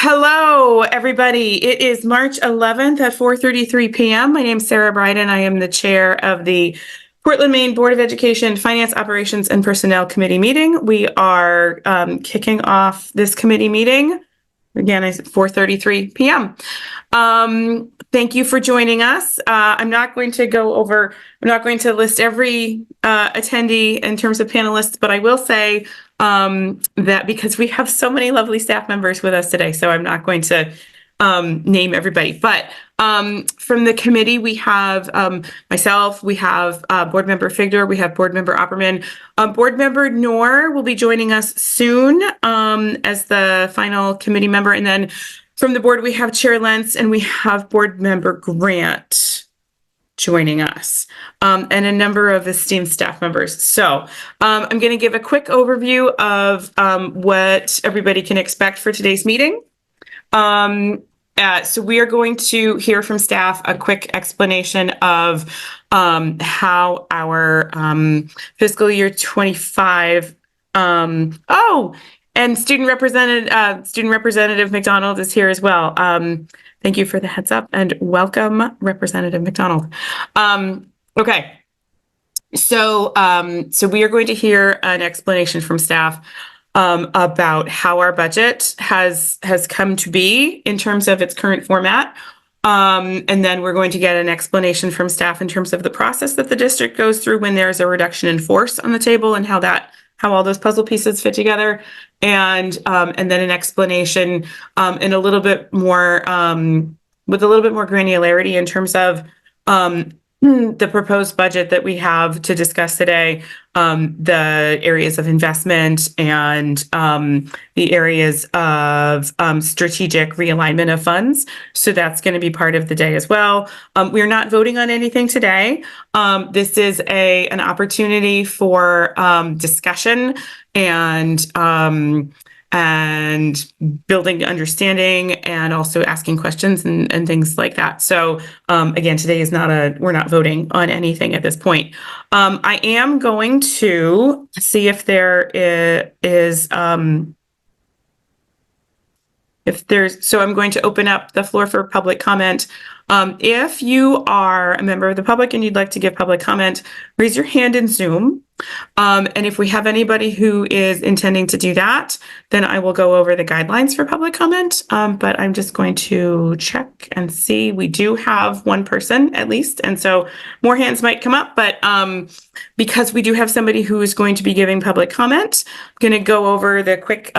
Hello, everybody. It is March 11th at 4:33 p.m. My name is Sarah Bryden. I am the chair of the Portland, Maine Board of Education Finance Operations and Personnel Committee meeting. We are kicking off this committee meeting. Again, it's 4:33 p.m. Thank you for joining us. I'm not going to list every attendee in terms of panelists, but I will say that because we have so many lovely staff members with us today, so I'm not going to name everybody. But from the committee, we have myself, we have Board Member Figdor, we have Board Member Opperman. Board Member Knorr will be joining us soon as the final committee member. And then from the board, we have Chair Lentz and we have Board Member Grant joining us, and a number of esteemed staff members. So I'm going to give a quick overview of what everybody can expect for today's meeting. So we are going to hear from staff a quick explanation of how our fiscal year 25. And Student Representative McDonald is here as well. Thank you for the heads up and welcome, Representative McDonald. Okay, so we are going to hear an explanation from staff about how our budget has come to be in terms of its current format. And then we're going to get an explanation from staff in terms of the process that the district goes through when there's a reduction in force on the table and how all those puzzle pieces fit together, and then an explanation in a little bit more with a little bit more granularity in terms of the proposed budget that we have to discuss today, the areas of investment and the areas of strategic realignment of funds. So that's going to be part of the day as well. We're not voting on anything today. This is an opportunity for discussion and building understanding and also asking questions and things like that. So again, today is we're not voting on anything at this point. I am going to see if there is, so I'm going to open up the floor for public comment. If you are a member of the public and you'd like to give public comment, raise your hand in Zoom. And if we have anybody who is intending to do that, then I will go over the guidelines for public comment. But I'm just going to check and see. We do have one person at least, and so more hands might come up. But because we do have somebody who is going to be giving public comment, I'm going to go over the quick.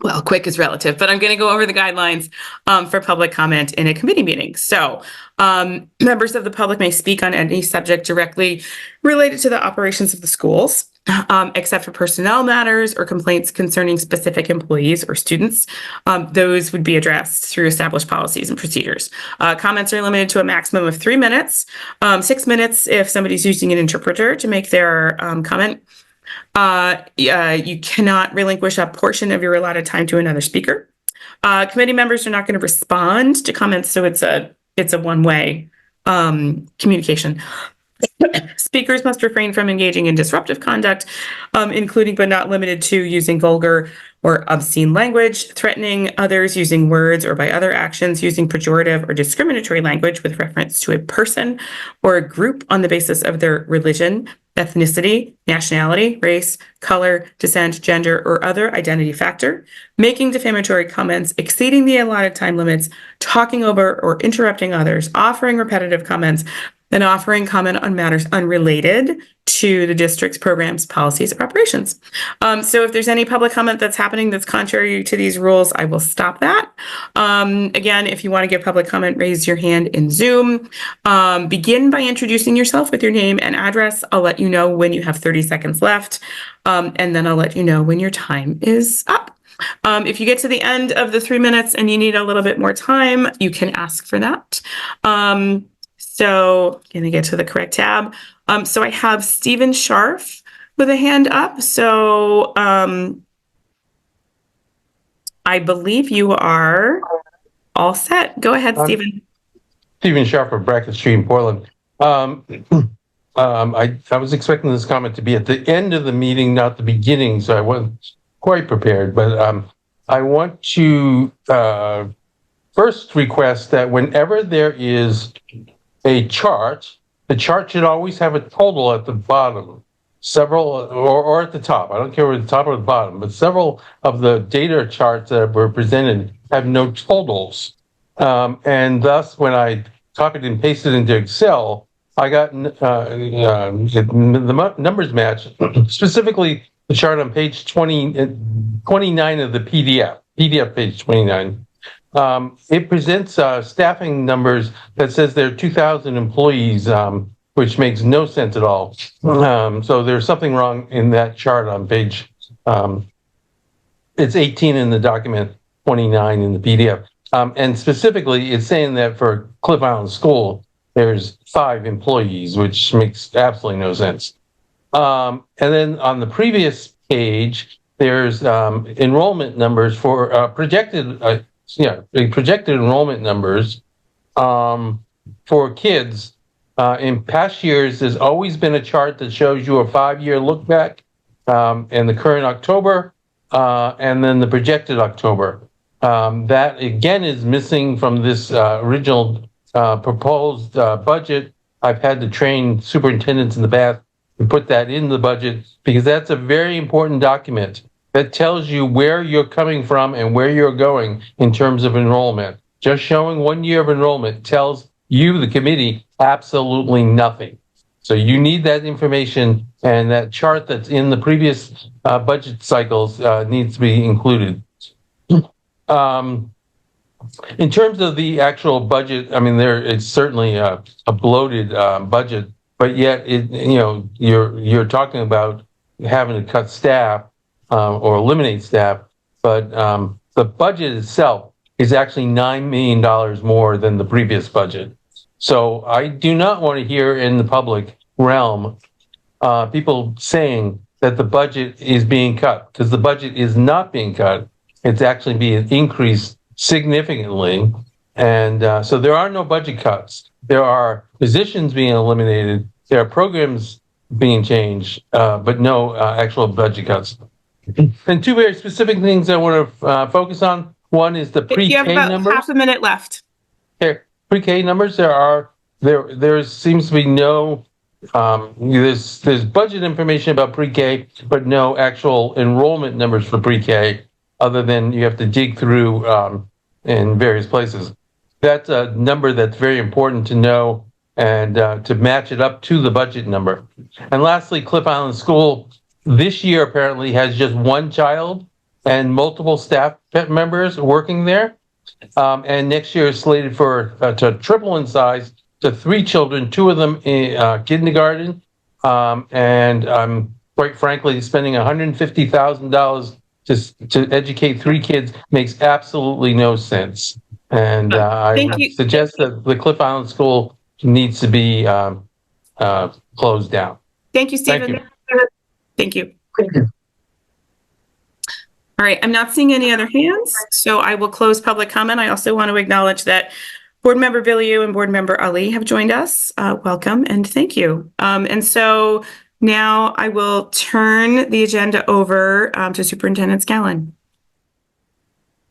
Well, quick is relative, but I'm going to go over the guidelines for public comment in a committee meeting. So members of the public may speak on any subject directly related to the operations of the schools, except for personnel matters or complaints concerning specific employees or students. Those would be addressed through established policies and procedures. Comments are limited to a maximum of 3 minutes, 6 minutes if somebody's using an interpreter to make their comment. You cannot relinquish a portion of your allotted time to another speaker. Committee members are not going to respond to comments, so it's a one-way communication. Speakers must refrain from engaging in disruptive conduct, including but not limited to using vulgar or obscene language, threatening others using words or by other actions, using pejorative or discriminatory language with reference to a person or a group on the basis of their religion, ethnicity, nationality, race, color, descent, gender, or other identity factor, making defamatory comments exceeding the allotted time limits, talking over or interrupting others, offering repetitive comments, and offering comment on matters unrelated to the district's programs, policies, or operations. So if there's any public comment that's happening that's contrary to these rules, I will stop that. Again, if you want to give public comment, raise your hand in Zoom. Begin by introducing yourself with your name and address. I'll let you know when you have 30 seconds left, and then I'll let you know when your time is up. If you get to the end of the 3 minutes and you need a little bit more time, you can ask for that. So I'm going to get to the correct tab. So I have Stephen Scharf with a hand up. So I believe you are all set. Go ahead, Stephen. Stephen Scharf of Brackett Street in Portland. I was expecting this comment to be at the end of the meeting, not the beginning, so I wasn't quite prepared. But I want to first request that whenever there is a chart, the chart should always have a total at the bottom, or at the top. I don't care whether the top or the bottom, but several of the data charts that were presented have no totals. And thus, when I copied and pasted into Excel, I got the numbers match, specifically the chart on page 29 of the PDF page 29. It presents staffing numbers that says there are 2,000 employees, which makes no sense at all. So there's something wrong in that chart on page, it's 18 in the document, 29 in the PDF. And specifically, it's saying that for Cliff Island School, there's 5 employees, which makes absolutely no sense. And then on the previous page, there's enrollment numbers for projected enrollment numbers for kids. In past years, there's always been a chart that shows you a 5-year look back, and the current October, and then the projected October. That again is missing from this original proposed budget. I've had to train superintendents in the past to put that in the budget because that's a very important document that tells you where you're coming from and where you're going in terms of enrollment. Just showing 1 year of enrollment tells you, the committee, absolutely nothing. So you need that information, and that chart that's in the previous budget cycles needs to be included. In terms of the actual budget, I mean, it's certainly a bloated budget, but yet you're talking about having to cut staff or eliminate staff, but the budget itself is actually $9 million more than the previous budget. So I do not want to hear in the public realm people saying that the budget is being cut, because the budget is not being cut. It's actually being increased significantly. And so there are no budget cuts. There are positions being eliminated. There are programs being changed, but no actual budget cuts. And 2 very specific things I want to focus on. One is the pre-K numbers. You have about half a minute left. Here, pre-K numbers. There seems to be no. There's budget information about pre-K, but no actual enrollment numbers for pre-K, other than you have to dig through in various places. That's a number that's very important to know and to match it up to the budget number. And lastly, Cliff Island School this year apparently has just 1 child and multiple staff members working there. And next year is slated for to triple in size to 3 children, 2 of them in kindergarten. And I'm quite frankly spending $150,000 to educate 3 kids makes absolutely no sense. And I suggest that the Cliff Island School needs to be closed down. Thank you, Stephen. Thank you. All right, I'm not seeing any other hands, so I will close public comment. I also want to acknowledge that Board Member Villieu and Board Member Ali have joined us. Welcome and thank you. And so now I will turn the agenda over to Superintendent Scallon.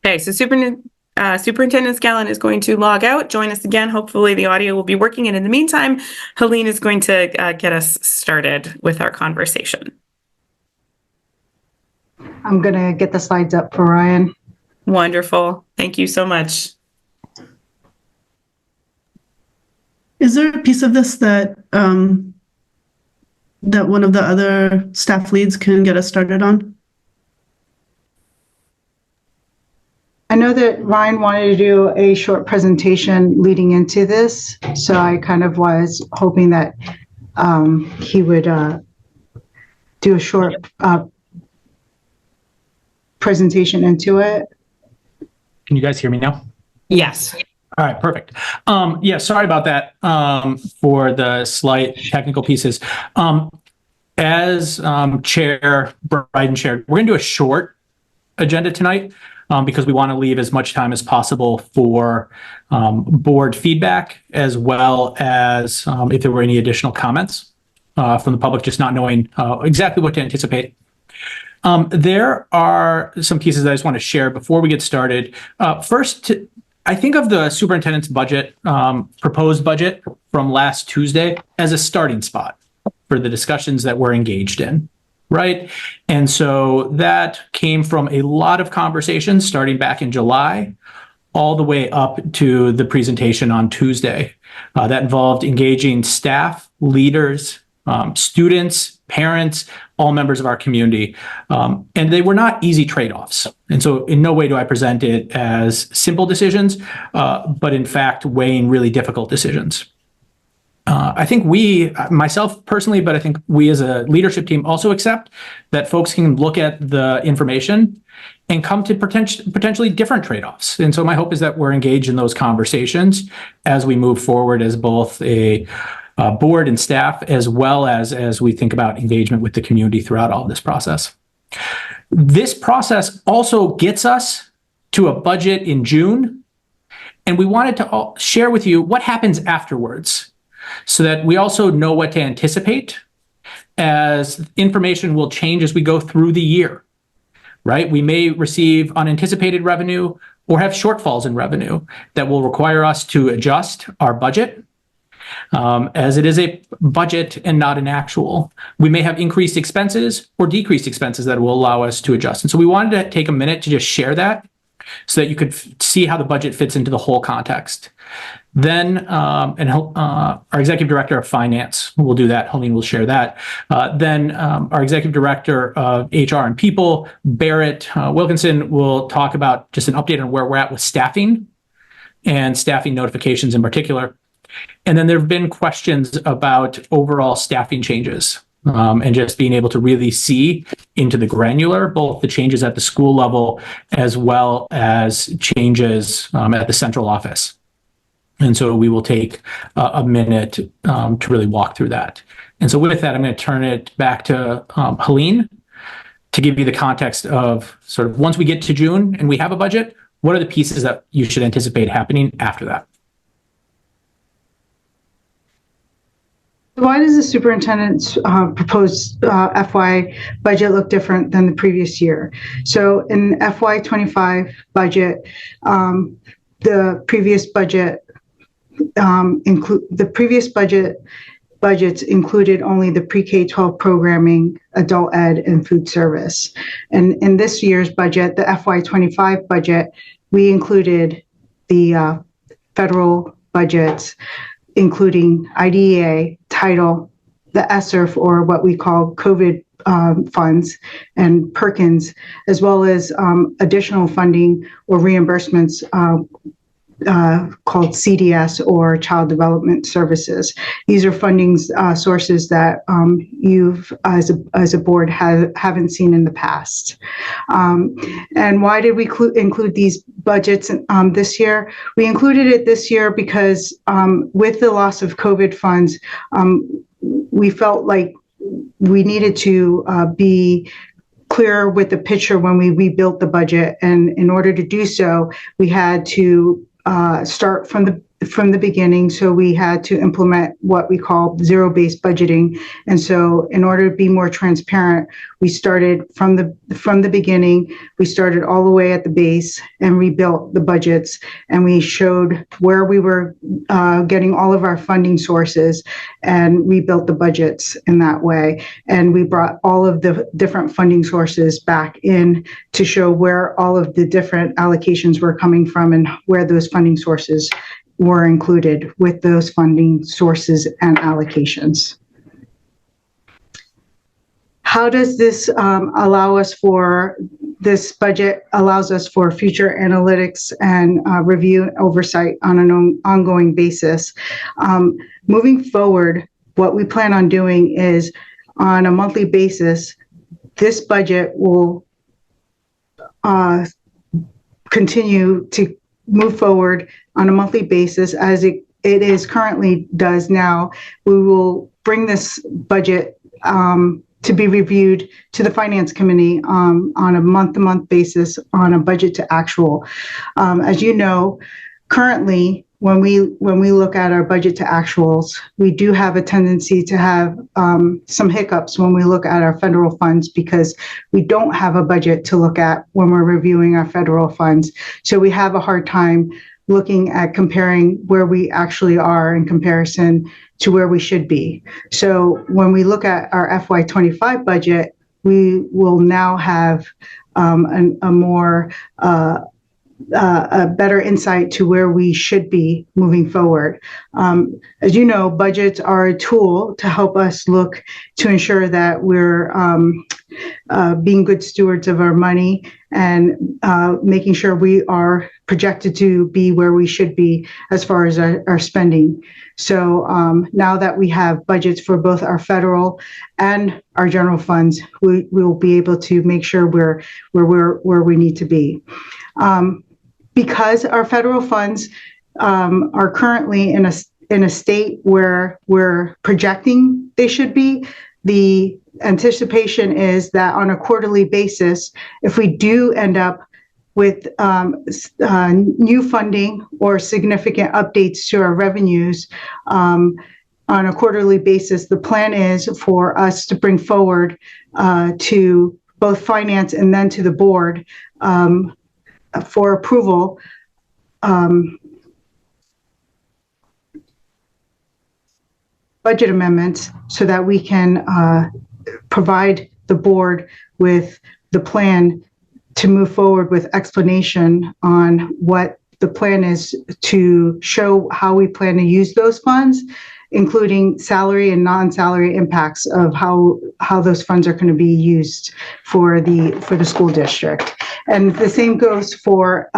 Okay, so Superintendent Scallon is going to log out, join us again. Hopefully the audio will be working. And in the meantime, Helene is going to get us started with our conversation. I'm going to get the slides up for Ryan. Wonderful. Thank you so much. Is there a piece of this that that one of the other staff leads can get us started on? I know that Ryan wanted to do a short presentation leading into this, so I kind of was hoping that he would do a short presentation into it. Can you guys hear me now? Yes. All right, perfect. Yeah, sorry about that for the slight technical pieces. As Chair Bryden shared, we're going to do a short agenda tonight because we want to leave as much time as possible for board feedback, as well as if there were any additional comments from the public, just not knowing exactly what to anticipate. There are some pieces that I just want to share before we get started. First, I think of the superintendent's budget, proposed budget from last Tuesday as a starting spot for the discussions that we're engaged in, right? And so that came from a lot of conversations starting back in July, all the way up to the presentation on Tuesday. That involved engaging staff, leaders, students, parents, all members of our community. And they were not easy trade-offs. And so in no way do I present it as simple decisions, but in fact, weighing really difficult decisions. I think myself personally, but I think we as a leadership team also accept that folks can look at the information and come to potentially different trade-offs. And so my hope is that we're engaged in those conversations as we move forward as both a board and staff, as well as we think about engagement with the community throughout all of this process. This process also gets us to a budget in June, and we wanted to share with you what happens afterwards so that we also know what to anticipate, as information will change as we go through the year, right? We may receive unanticipated revenue or have shortfalls in revenue that will require us to adjust our budget. As it is a budget and not an actual. We may have increased expenses or decreased expenses that will allow us to adjust. And so we wanted to take a minute to just share that so that you could see how the budget fits into the whole context. Then, our Executive Director of Finance will do that. Helene will share that. Then our Executive Director of HR and People, Barrett Wilkinson, will talk about just an update on where we're at with staffing and staffing notifications in particular. And then there have been questions about overall staffing changes and just being able to really see into the granular, both the changes at the school level as well as changes at the central office. And so we will take a minute to really walk through that. And so with that, I'm going to turn it back to Helene to give you the context of sort of once we get to June and we have a budget, what are the pieces that you should anticipate happening after that? Why does the superintendent's proposed FY budget look different than the previous year? So in FY25 budget, the previous budget budgets included only the pre-K-12 programming, adult ed, and food service. And in this year's budget, the FY25 budget, we included the federal budgets, including IDEA, Title, the ESSER, or what we call COVID funds, and Perkins, as well as additional funding or reimbursements called CDS or Child Development Services. These are funding sources that you've, as a board, haven't seen in the past. And why did we include these budgets this year? We included it this year because with the loss of COVID funds, we felt like we needed to be clear with the picture when we rebuilt the budget. And in order to do so, we had to start from the beginning. So we had to implement what we call zero-based budgeting. And so in order to be more transparent, we started from the beginning. We started all the way at the base and rebuilt the budgets. And we showed where we were getting all of our funding sources and rebuilt the budgets in that way. And we brought all of the different funding sources back in to show where all of the different allocations were coming from and where those funding sources were included with those funding sources and allocations. How does this allow us for, this budget allows us for future analytics and review and oversight on an ongoing basis. Moving forward, what we plan on doing is on a monthly basis, this budget will continue to move forward on a monthly basis as it is currently does now. We will bring this budget to be reviewed to the Finance Committee on a month-to-month basis on a budget to actual. As you know, currently when we look at our budget to actuals, we do have a tendency to have some hiccups when we look at our federal funds because we don't have a budget to look at when we're reviewing our federal funds. So we have a hard time looking at comparing where we actually are in comparison to where we should be. So when we look at our FY25 budget, we will now have a more a better insight to where we should be moving forward. As you know, budgets are a tool to help us look to ensure that we're being good stewards of our money and making sure we are projected to be where we should be as far as our spending. So now that we have budgets for both our federal and our general funds, we will be able to make sure we're where we need to be. Because our federal funds are currently in a state where we're projecting they should be, the anticipation is that on a quarterly basis, if we do end up with new funding or significant updates to our revenues on a quarterly basis, the plan is for us to bring forward to both finance and then to the board for approval budget amendments so that we can provide the board with the plan to move forward with explanation on what the plan is to show how we plan to use those funds, including salary and non-salary impacts of how those funds are going to be used for the school district. And the same goes for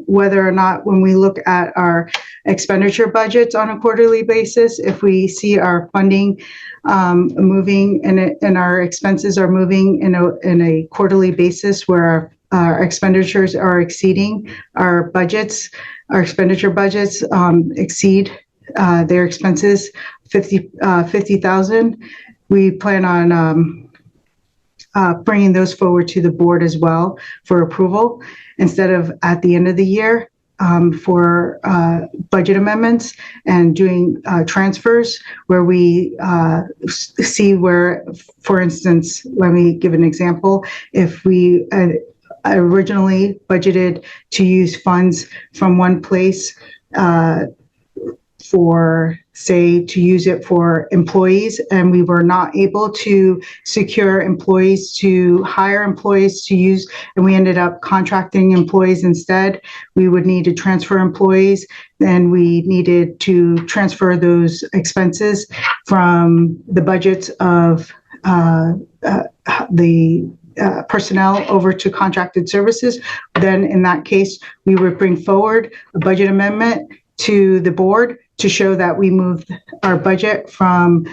whether or not when we look at our expenditure budgets on a quarterly basis, if we see our funding moving and our expenses are moving in a quarterly basis where our expenditures are exceeding our budgets, our expenditure budgets exceed their expenses, 50,000. We plan on bringing those forward to the board as well for approval instead of at the end of the year for budget amendments and doing transfers where we see where, for instance, let me give an example. If we originally budgeted to use funds from one place for, say, to use it for employees, and we were not able to secure employees to hire employees to use, and we ended up contracting employees instead, we would need to transfer employees, then we needed to transfer those expenses from the budgets of the personnel over to contracted services. Then in that case, we would bring forward a budget amendment to the board to show that we moved our budget from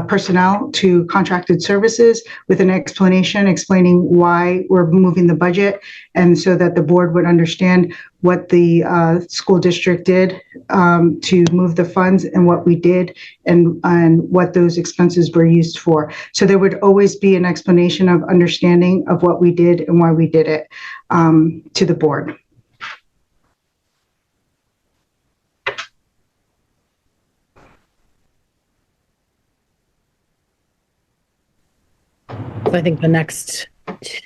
personnel to contracted services with an explanation explaining why we're moving the budget, and so that the board would understand what the school district did to move the funds and what we did and what those expenses were used for. So there would always be an explanation of understanding of what we did and why we did it to the board. So I think the next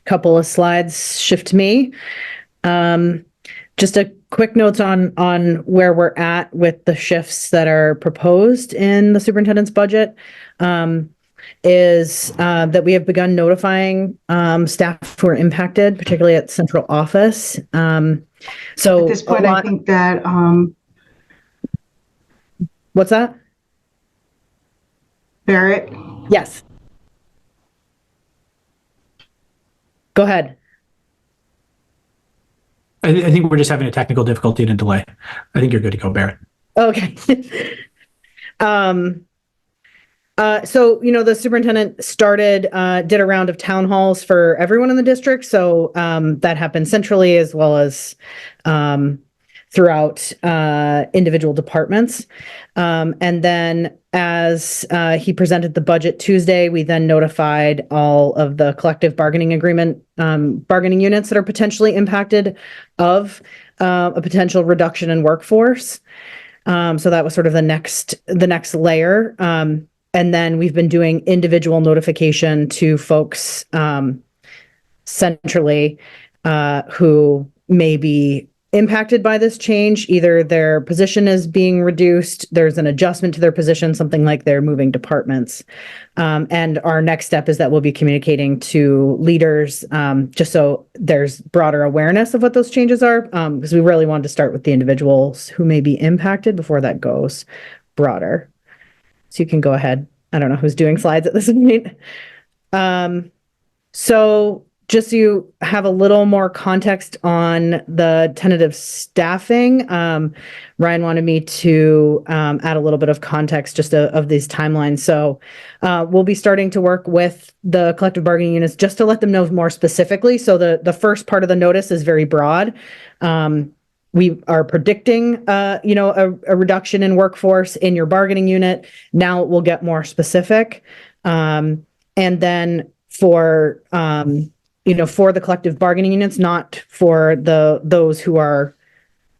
couple of slides shift to me. Just a quick notes on where we're at with the shifts that are proposed in the superintendent's budget is that we have begun notifying staff who are impacted, particularly at central office. So at this point, I think that what's that? Barrett? Yes. Go ahead. I think we're just having a technical difficulty and a delay. I think you're good to go, Barrett. Okay. So, the superintendent did a round of town halls for everyone in the district. So that happened centrally as well as throughout individual departments. And then as he presented the budget Tuesday, we then notified all of the collective bargaining agreement bargaining units that are potentially impacted of a potential reduction in workforce. So that was sort of the next layer. And then we've been doing individual notification to folks centrally who may be impacted by this change. Either their position is being reduced, there's an adjustment to their position, something like they're moving departments. And our next step is that we'll be communicating to leaders just so there's broader awareness of what those changes are, because we really wanted to start with the individuals who may be impacted before that goes broader. So you can go ahead. I don't know who's doing slides at this point. So just so you have a little more context on the tentative staffing, Ryan wanted me to add a little bit of context just of these timelines. So we'll be starting to work with the collective bargaining units just to let them know more specifically. So the first part of the notice is very broad. We are predicting, a reduction in workforce in your bargaining unit. Now we'll get more specific. And then for the collective bargaining units, not for those who are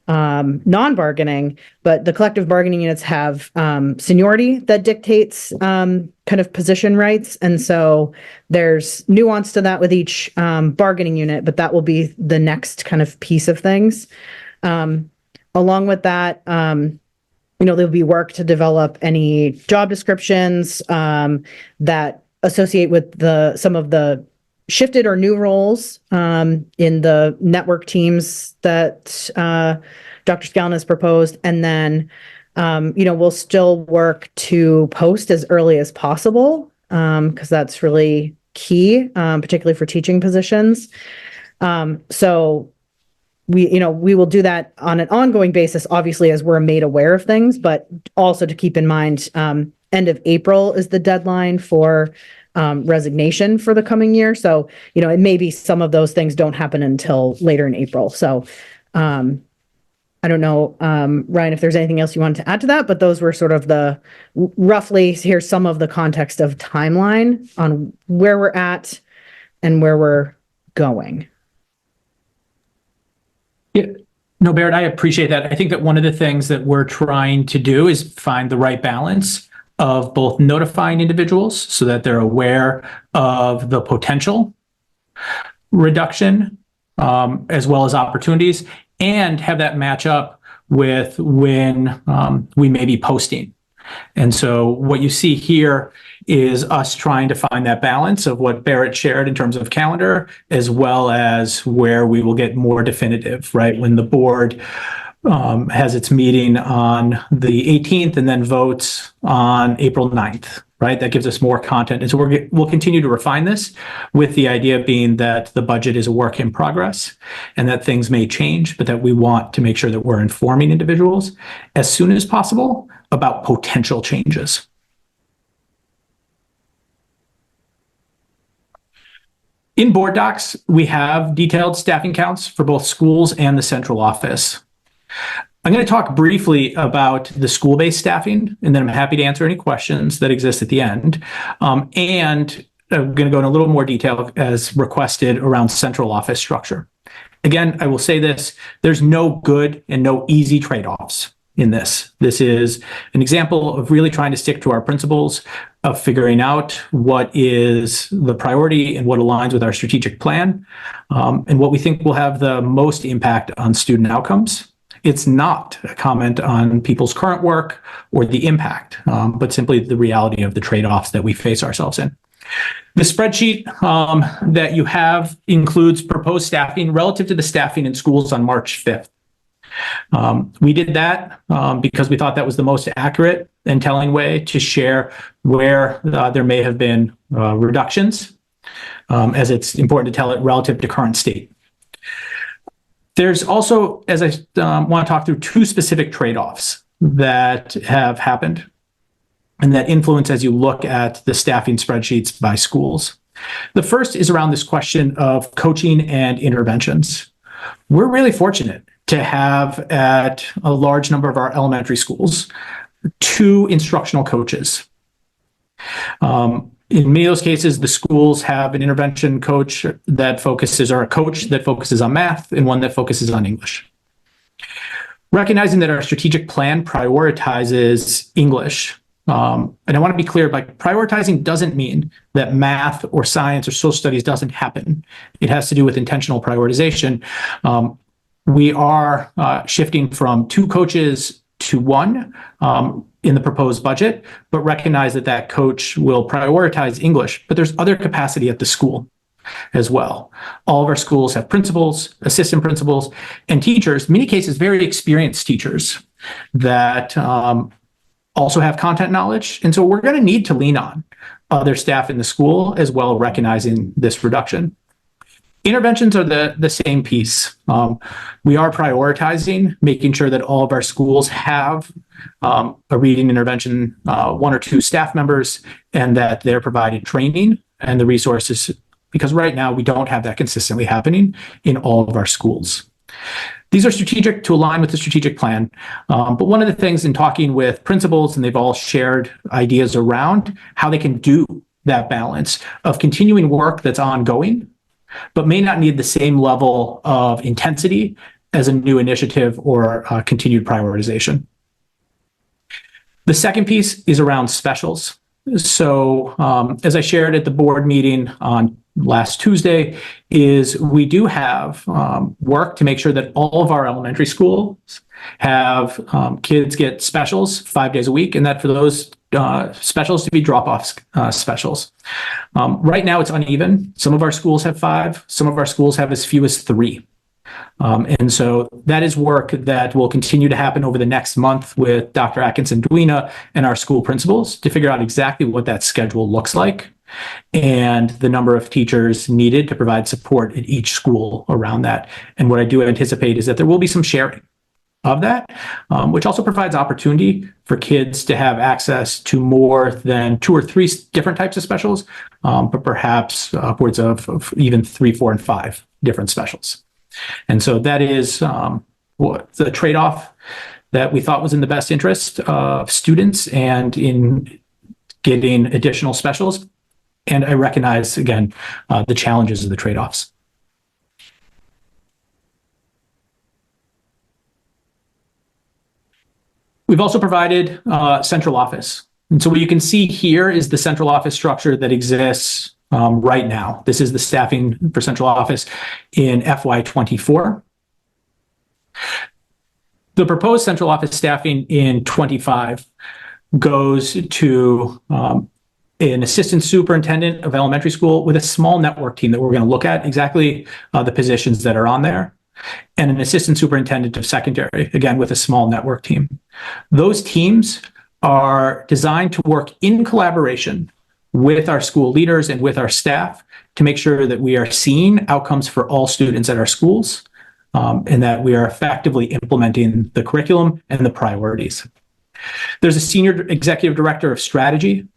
non-bargaining, but the collective bargaining units have seniority that dictates kind of position rights. And so there's nuance to that with each bargaining unit, but that will be the next kind of piece of things. Along with that, there'll be work to develop any job descriptions that associate with some of the shifted or new roles in the network teams that Dr. Scallon has proposed. And then, we'll still work to post as early as possible because that's really key, particularly for teaching positions. So we will do that on an ongoing basis, obviously, as we're made aware of things, but also to keep in mind, end of April is the deadline for resignation for the coming year. So, it may be some of those things don't happen until later in April. So, I don't know, Ryan, if there's anything else you wanted to add to that, but those were sort of roughly, here's some of the context of timeline on where we're at and where we're going. Yeah. No, Barrett, I appreciate that. I think that one of the things that we're trying to do is find the right balance of both notifying individuals so that they're aware of the potential reduction as well as opportunities, and have that match up with when we may be posting. And so what you see here is us trying to find that balance of what Barrett shared in terms of calendar, as well as where we will get more definitive, right? When the board has its meeting on the 18th and then votes on April 9th, right? That gives us more content. And so we'll continue to refine this, with the idea being that the budget is a work in progress and that things may change, but that we want to make sure that we're informing individuals as soon as possible about potential changes. In board docs, we have detailed staffing counts for both schools and the central office. I'm going to talk briefly about the school-based staffing, and then I'm happy to answer any questions that exist at the end. And I'm going to go in a little more detail as requested around central office structure. Again, I will say this, there's no good and no easy trade-offs in this. This is an example of really trying to stick to our principles of figuring out what is the priority and what aligns with our strategic plan, and what we think will have the most impact on student outcomes. It's not a comment on people's current work or the impact, but simply the reality of the trade-offs that we face ourselves in. The spreadsheet that you have includes proposed staffing relative to the staffing in schools on March 5th. We did that because we thought that was the most accurate and telling way to share where there may have been reductions, as it's important to tell it relative to current state. There's also, as I want to talk through, two specific trade-offs that have happened and that influence as you look at the staffing spreadsheets by schools. The first is around this question of coaching and interventions. We're really fortunate to have at a large number of our elementary schools 2 instructional coaches. In many of those cases, the schools have an intervention coach that focuses, or a coach that focuses on math, and one that focuses on English. Recognizing that our strategic plan prioritizes English. And I want to be clear, like prioritizing doesn't mean that math or science or social studies doesn't happen. It has to do with intentional prioritization. We are shifting from 2 coaches to 1 in the proposed budget, but recognize that that coach will prioritize English, but there's other capacity at the school as well. All of our schools have principals, assistant principals, and teachers, in many cases, very experienced teachers that also have content knowledge. And so we're going to need to lean on other staff in the school as well, recognizing this reduction. Interventions are the same piece. We are prioritizing, making sure that all of our schools have a reading intervention, 1 or 2 staff members, and that they're provided training and the resources, because right now we don't have that consistently happening in all of our schools. These are strategic to align with the strategic plan. But one of the things in talking with principals, and they've all shared ideas around how they can do that balance of continuing work that's ongoing, but may not need the same level of intensity as a new initiative or continued prioritization. The second piece is around specials. So as I shared at the board meeting on last Tuesday, is we do have work to make sure that all of our elementary schools have kids get specials 5 days a week, and that for those specials to be drop-off specials. Right now it's uneven. Some of our schools have 5, some of our schools have as few as 3. And so that is work that will continue to happen over the next month with Dr. Atkinson Duina and our school principals to figure out exactly what that schedule looks like and the number of teachers needed to provide support at each school around that. And what I do anticipate is that there will be some sharing of that, which also provides opportunity for kids to have access to more than 2 or 3 different types of specials, but perhaps upwards of even 3, 4, and 5 different specials. And so that is the trade-off that we thought was in the best interest of students and in getting additional specials. And I recognize, again, the challenges of the trade-offs. We've also provided central office. And so what you can see here is the central office structure that exists right now. This is the staffing for central office in FY24. The proposed central office staffing in 25 goes to an assistant superintendent of elementary school with a small network team that we're going to look at exactly the positions that are on there, and an assistant superintendent of secondary, again, with a small network team. Those teams are designed to work in collaboration with our school leaders and with our staff to make sure that we are seeing outcomes for all students at our schools, and that we are effectively implementing the curriculum and the priorities. There's a senior executive director of strategy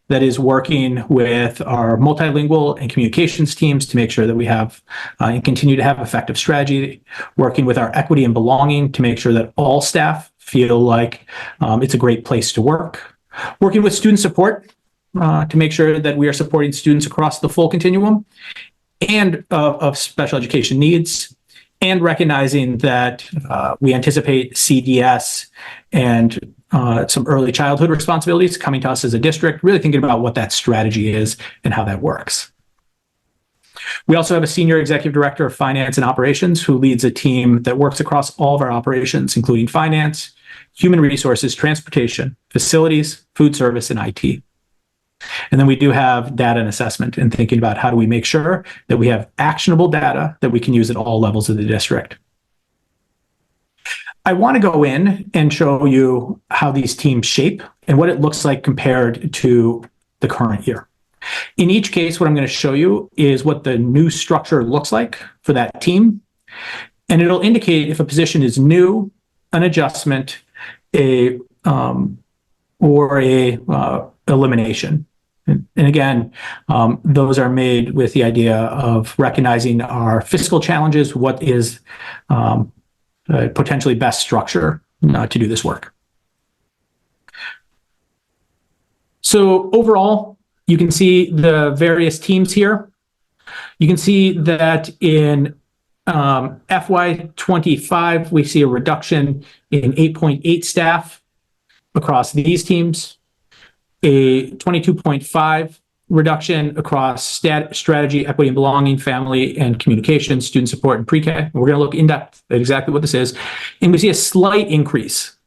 that is working with our multilingual and communications teams to make sure that we have and continue to have effective strategy, working with our equity and belonging to make sure that all staff feel like it's a great place to work, working with student support to make sure that we are supporting students across the full continuum and of special education needs, and recognizing that we anticipate CDS and some early childhood responsibilities coming to us as a district, really thinking about what that strategy is and how that works. We also have a senior executive director of finance and operations who leads a team that works across all of our operations, including finance, human resources, transportation, facilities, food service, and IT. And then we do have data and assessment and thinking about how do we make sure that we have actionable data that we can use at all levels of the district. I want to go in and show you how these teams shape and what it looks like compared to the current year. In each case, what I'm going to show you is what the new structure looks like for that team. And it'll indicate if a position is new, an adjustment, or a elimination. And again, those are made with the idea of recognizing our fiscal challenges, what is potentially best structure to do this work. So overall, you can see the various teams here. You can see that in FY25, we see a reduction in 8.8 staff across these teams, a 22.5 reduction across strategy, equity and belonging, family and communication, student support, and pre-K. We're going to look in depth at exactly what this is. And we see a slight increase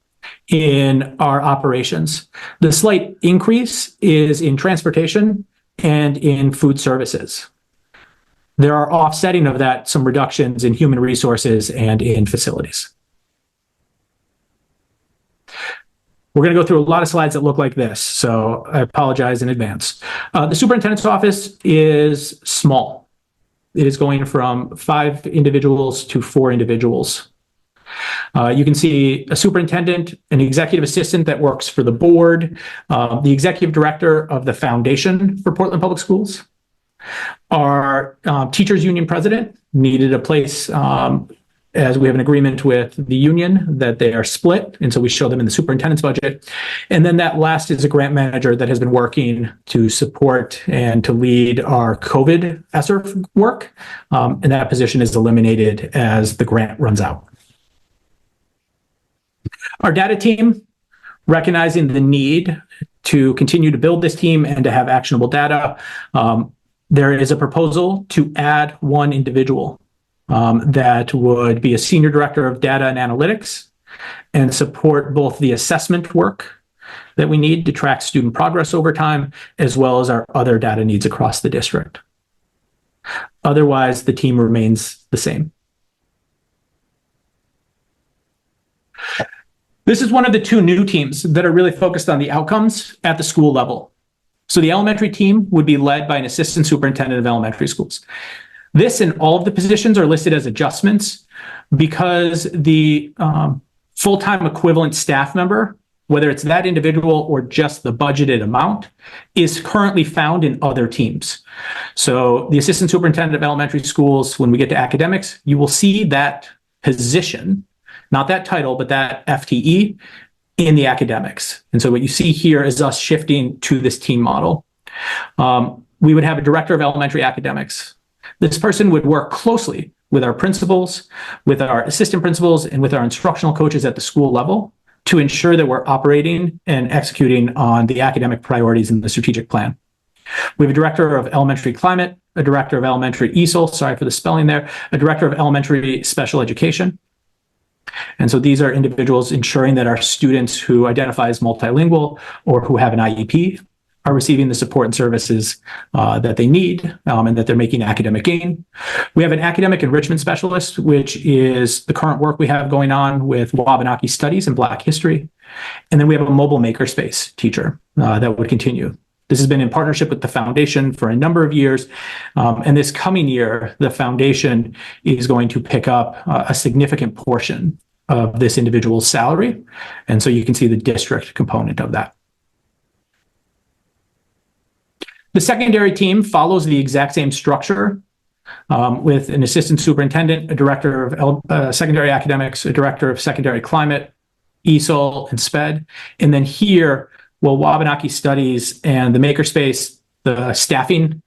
in our operations. The slight increase is in transportation and in food services. There are offsetting of that, some reductions in human resources and in facilities. We're going to go through a lot of slides that look like this, so I apologize in advance. The superintendent's office is small. It is going from 5 individuals to 4 individuals. You can see a superintendent, an executive assistant that works for the board, the executive director of the foundation for Portland Public Schools. Our teachers union president needed a place, as we have an agreement with the union that they are split, and so we show them in the superintendent's budget. And then that last is a grant manager that has been working to support and to lead our COVID ESSER work, and that position is eliminated as the grant runs out. Our data team, recognizing the need to continue to build this team and to have actionable data, there is a proposal to add 1 individual that would be a senior director of data and analytics and support both the assessment work that we need to track student progress over time, as well as our other data needs across the district. Otherwise, the team remains the same. This is one of the 2 new teams that are really focused on the outcomes at the school level. So the elementary team would be led by an assistant superintendent of elementary schools. This and all of the positions are listed as adjustments because the full-time equivalent staff member, whether it's that individual or just the budgeted amount, is currently found in other teams. So the assistant superintendent of elementary schools, when we get to academics, you will see that position, not that title, but that FTE in the academics. And so what you see here is us shifting to this team model. We would have a director of elementary academics. This person would work closely with our principals, with our assistant principals, and with our instructional coaches at the school level to ensure that we're operating and executing on the academic priorities in the strategic plan. We have a director of elementary climate, a director of elementary ESOL, sorry for the spelling there, a director of elementary special education. And so these are individuals ensuring that our students who identify as multilingual or who have an IEP are receiving the support and services that they need and that they're making academic gain. We have an academic enrichment specialist, which is the current work we have going on with Wabanaki Studies and Black History. And then we have a mobile makerspace teacher that would continue. This has been in partnership with the foundation for a number of years. And this coming year, the foundation is going to pick up a significant portion of this individual's salary. And so you can see the district component of that. The secondary team follows the exact same structure with an assistant superintendent, a director of secondary academics, a director of secondary climate, ESOL, and SPED. And then here, well, Wabanaki Studies and the Makerspace, the staffing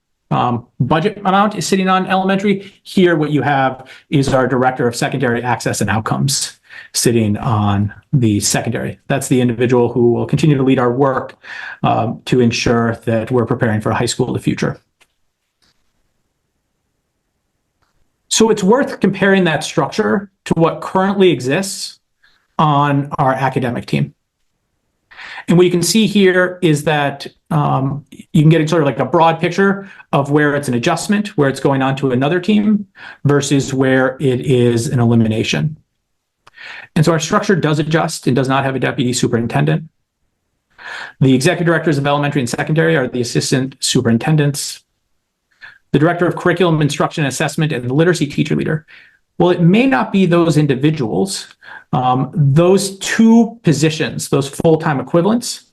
budget amount is sitting on elementary. Here, what you have is our director of secondary access and outcomes sitting on the secondary. That's the individual who will continue to lead our work to ensure that we're preparing for a high school of the future. So it's worth comparing that structure to what currently exists on our academic team. And what you can see here is that you can get sort of like a broad picture of where it's an adjustment, where it's going on to another team versus where it is an elimination. And so our structure does adjust and does not have a deputy superintendent. The executive directors of elementary and secondary are the assistant superintendents. The director of curriculum, instruction, and assessment, and the literacy teacher leader. Well, it may not be those individuals. Those 2 positions, those full-time equivalents,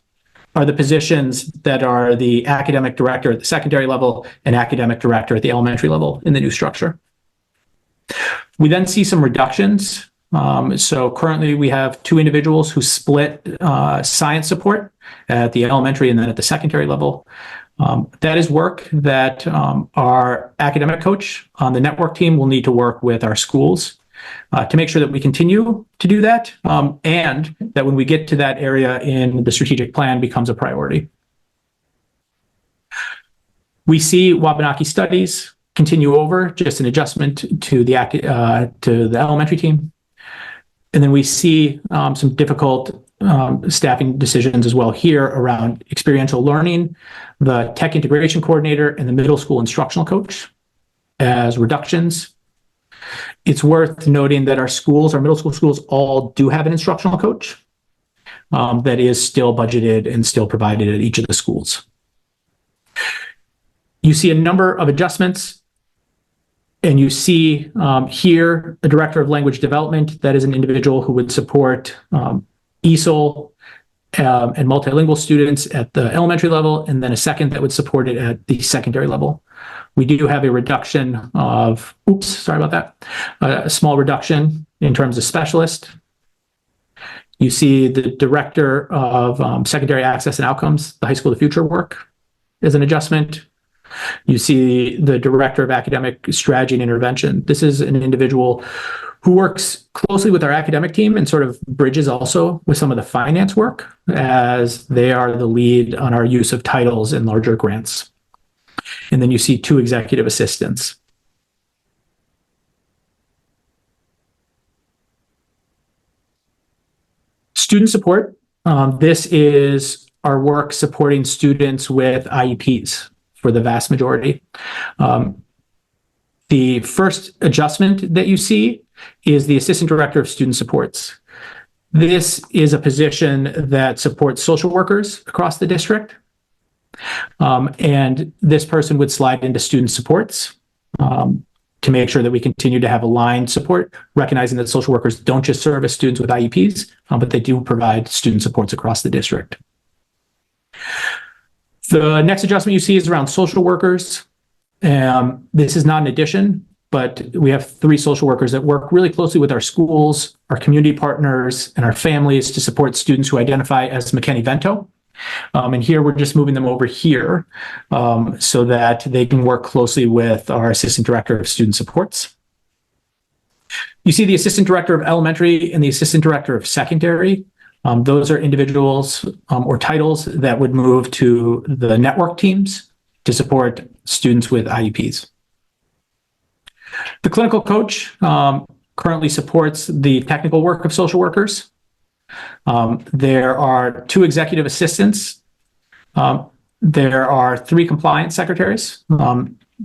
are the positions that are the academic director at the secondary level and academic director at the elementary level in the new structure. We then see some reductions So currently we have two individuals who split science support at the elementary and then at the secondary level. That is work that our academic coach on the network team will need to work with our schools to make sure that we continue to do that, and that when we get to that area in the strategic plan becomes a priority. We see Wabanaki Studies continue over, just an adjustment to the elementary team. And then we see some difficult staffing decisions as well here around experiential learning, the tech integration coordinator, and the middle school instructional coach as reductions. It's worth noting that our middle school schools all do have an instructional coach that is still budgeted and still provided at each of the schools. You see a number of adjustments, and you see here a director of language development. That is an individual who would support ESOL and multilingual students at the elementary level, and then a second that would support it at the secondary level. We do have a reduction of, a small reduction in terms of specialist. You see the director of secondary access and outcomes, the High School of the Future work as an adjustment. You see the director of academic strategy and intervention. This is an individual who works closely with our academic team and sort of bridges also with some of the finance work, as they are the lead on our use of titles and larger grants. And then you see two executive assistants. Student support. This is our work supporting students with IEPs for the vast majority. The first adjustment that you see is the Assistant Director of Student Supports. This is a position that supports social workers across the district. And this person would slide into student supports to make sure that we continue to have aligned support, recognizing that social workers don't just service students with IEPs, but they do provide student supports across the district. The next adjustment you see is around social workers. This is not an addition, but we have 3 social workers that work really closely with our schools, our community partners, and our families to support students who identify as McKinney-Vento. And here we're just moving them over here so that they can work closely with our Assistant Director of Student Supports. You see the Assistant Director of Elementary and the Assistant Director of Secondary. Those are individuals or titles that would move to the network teams to support students with IEPs. The clinical coach currently supports the technical work of social workers. There are 2 executive assistants. There are 3 compliance secretaries.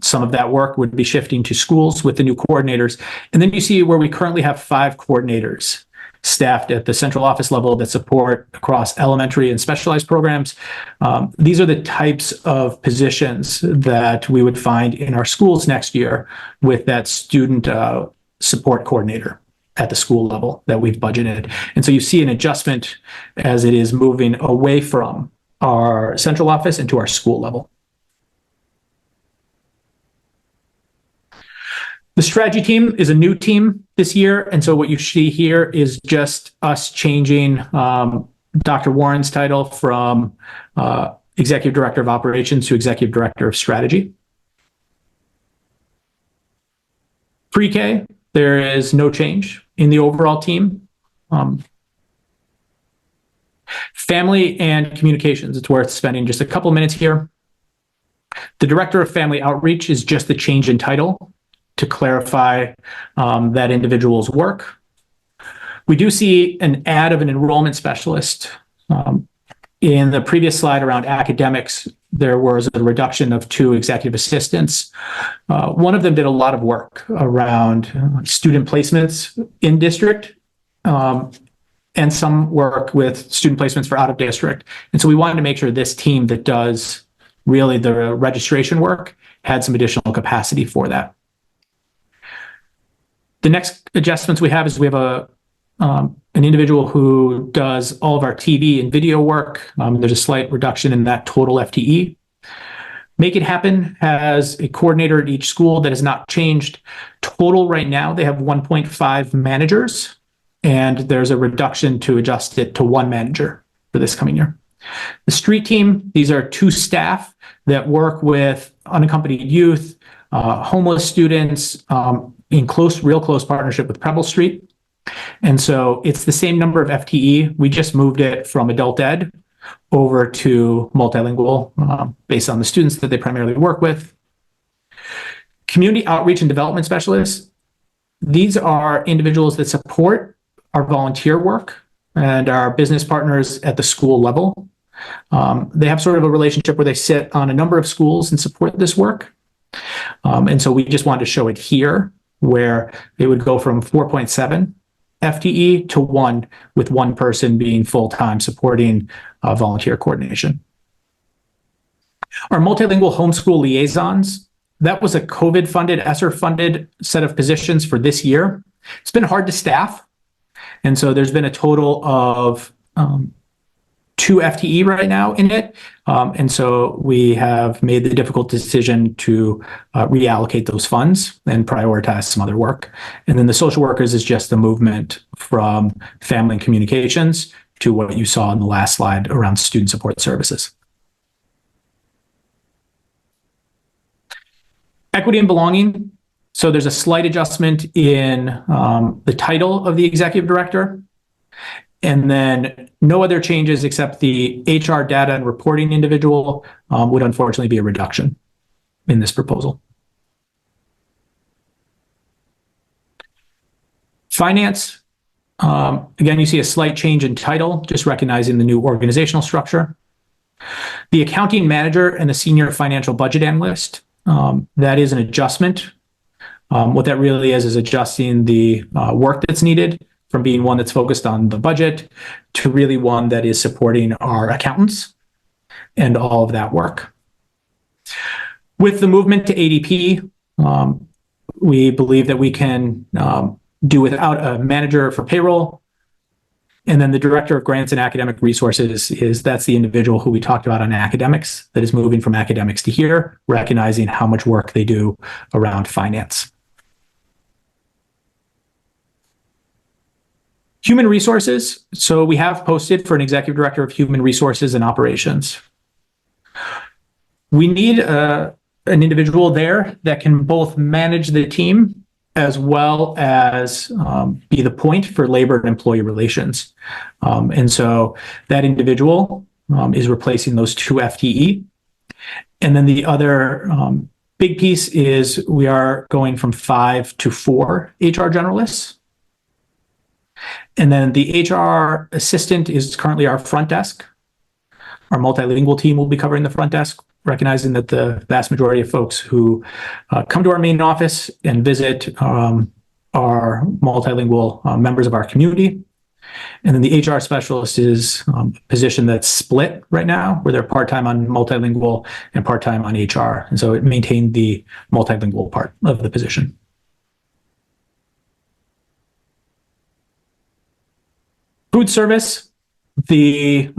Some of that work would be shifting to schools with the new coordinators. And then you see where we currently have 5 coordinators staffed at the central office level that support across elementary and specialized programs. These are the types of positions that we would find in our schools next year with that student support coordinator at the school level that we've budgeted. And so you see an adjustment as it is moving away from our central office into our school level. The strategy team is a new team this year. And so what you see here is just us changing Dr. Warren's title from Executive Director of Operations to Executive Director of Strategy. Pre-K, there is no change in the overall team. Family and communications, it's worth spending just a couple minutes here. The Director of Family Outreach is just the change in title to clarify that individual's work. We do see an add of an enrollment specialist. In the previous slide around academics, there was a reduction of 2 executive assistants. One of them did a lot of work around student placements in district and some work with student placements for out of district. And so we wanted to make sure this team that does really the registration work had some additional capacity for that. The next adjustments we have is we have an individual who does all of our TV and video work. There's a slight reduction in that total FTE. Make It Happen has a coordinator at each school that has not changed. Total right now, they have 1.5 managers and there's a reduction to adjust it to one manager for this coming year. The street team, these are 2 staff that work with unaccompanied youth, homeless students, in real close partnership with Preble Street. And so it's the same number of FTE. We just moved it from adult ed over to multilingual based on the students that they primarily work with. Community outreach and development specialists. These are individuals that support our volunteer work and our business partners at the school level. They have sort of a relationship where they sit on a number of schools and support this work. And so we just wanted to show it here, where it would go from 4.7 FTE to 1, with one person being full-time supporting volunteer coordination. Our multilingual homeschool liaisons, that was a COVID-funded, ESSER-funded set of positions for this year. It's been hard to staff. And so there's been a total of 2 FTE right now in it. And so we have made the difficult decision to reallocate those funds and prioritize some other work. And then the social workers is just the movement from family and communications to what you saw in the last slide around student support services. Equity and belonging. So there's a slight adjustment in the title of the executive director. And then no other changes except the HR data and reporting individual would unfortunately be a reduction in this proposal. Finance, again, you see a slight change in title, just recognizing the new organizational structure. The accounting manager and the senior financial budget analyst, that is an adjustment. What that really is adjusting the work that's needed from being one that's focused on the budget to really one that is supporting our accountants and all of that work. With the movement to ADP, we believe that we can do without a manager for payroll. And then the director of grants and academic resources that's the individual who we talked about on academics that is moving from academics to here, recognizing how much work they do around finance. Human resources. So we have posted for an executive director of human resources and operations. We need an individual there that can both manage the team as well as be the point for labor and employee relations. And so that individual is replacing those 2 FTE. And then the other big piece is we are going from 5 to 4 HR generalists. And then the HR assistant is currently our front desk. Our multilingual team will be covering the front desk, recognizing that the vast majority of folks who come to our main office and visit are multilingual members of our community. And then the HR specialist is a position that's split right now, where they're part-time on multilingual and part-time on HR. And so it maintained the multilingual part of the position. Food service, the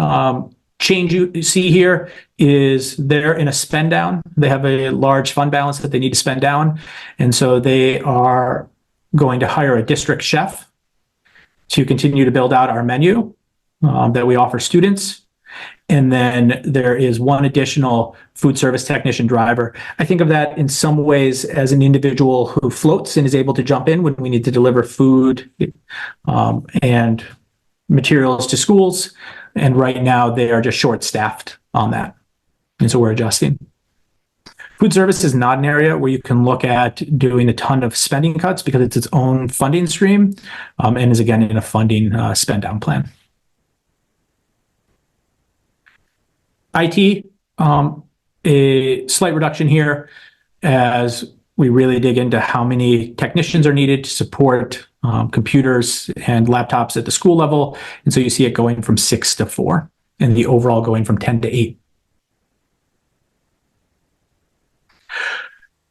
change you see here is they're in a spend down. They have a large fund balance that they need to spend down. And so they are going to hire a district chef to continue to build out our menu that we offer students. And then there is one additional food service technician driver. I think of that in some ways as an individual who floats and is able to jump in when we need to deliver food and materials to schools. And right now they are just short-staffed on that. And so we're adjusting. Food service is not an area where you can look at doing a ton of spending cuts because it's its own funding stream and is again in a funding spend down plan. IT, a slight reduction here as we really dig into how many technicians are needed to support computers and laptops at the school level. And so you see it going from 6 to 4 and the overall going from 10 to 8.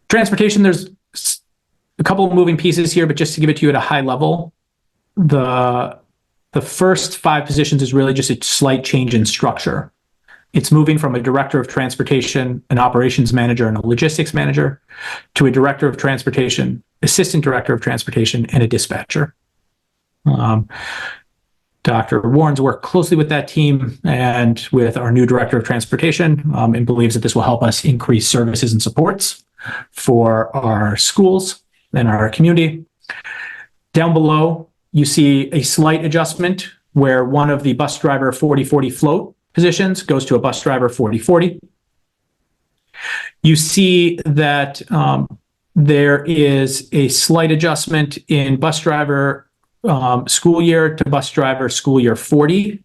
Transportation, there's a couple of moving pieces here, but just to give it to you at a high level, the first 5 positions is really just a slight change in structure. It's moving from a director of transportation, an operations manager, and a logistics manager to a director of transportation, assistant director of transportation, and a dispatcher. Dr. Warren's worked closely with that team and with our new director of transportation, and believes that this will help us increase services and supports for our schools and our community. Down below, you see a slight adjustment where one of the bus driver 40/40 float positions goes to a bus driver 40/40. You see that there is a slight adjustment in bus driver school year to bus driver school year 40,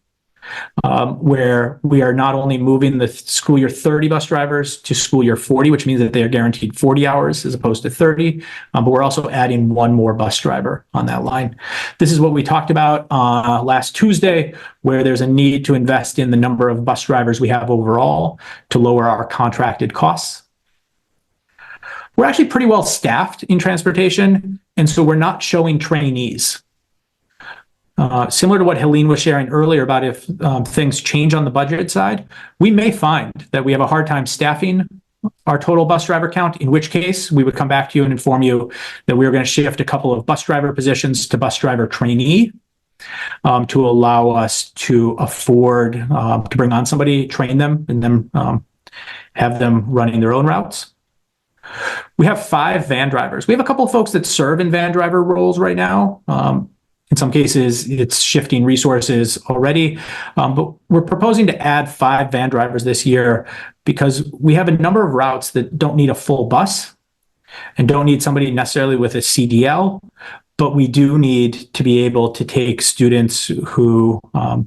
where we are not only moving the school year 30 bus drivers to school year 40, which means that they are guaranteed 40 hours as opposed to 30, but we're also adding one more bus driver on that line. This is what we talked about last Tuesday, where there's a need to invest in the number of bus drivers we have overall to lower our contracted costs. We're actually pretty well staffed in transportation, and so we're not showing trainees. Similar to what Helene was sharing earlier about if things change on the budget side, we may find that we have a hard time staffing our total bus driver count, in which case we would come back to you and inform you that we are going to shift a couple of bus driver positions to bus driver trainee to allow us to afford to bring on somebody, train them, and then have them running their own routes. We have 5 van drivers. We have a couple of folks that serve in van driver roles right now. In some cases, it's shifting resources already, but we're proposing to add 5 van drivers this year because we have a number of routes that don't need a full bus and don't need somebody necessarily with a CDL, but we do need to be able to take students who, a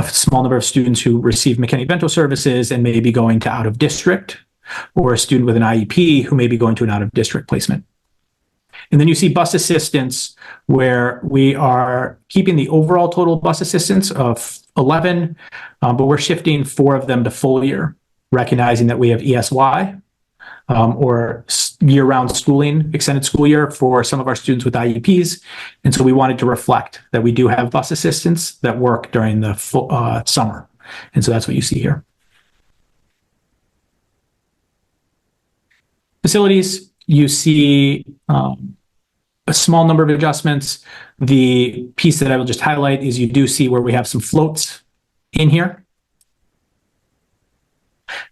small number of students who receive McKinney-Bento services and may be going to out of district, or a student with an IEP who may be going to an out-of-district placement. And then you see bus assistance, where we are keeping the overall total bus assistance of 11, but we're shifting 4 of them to full year, recognizing that we have ESY, or year-round schooling, extended school year for some of our students with IEPs. And so we wanted to reflect that we do have bus assistants that work during the summer. And so that's what you see here. Facilities, you see a small number of adjustments. The piece that I will just highlight is you do see where we have some floats in here.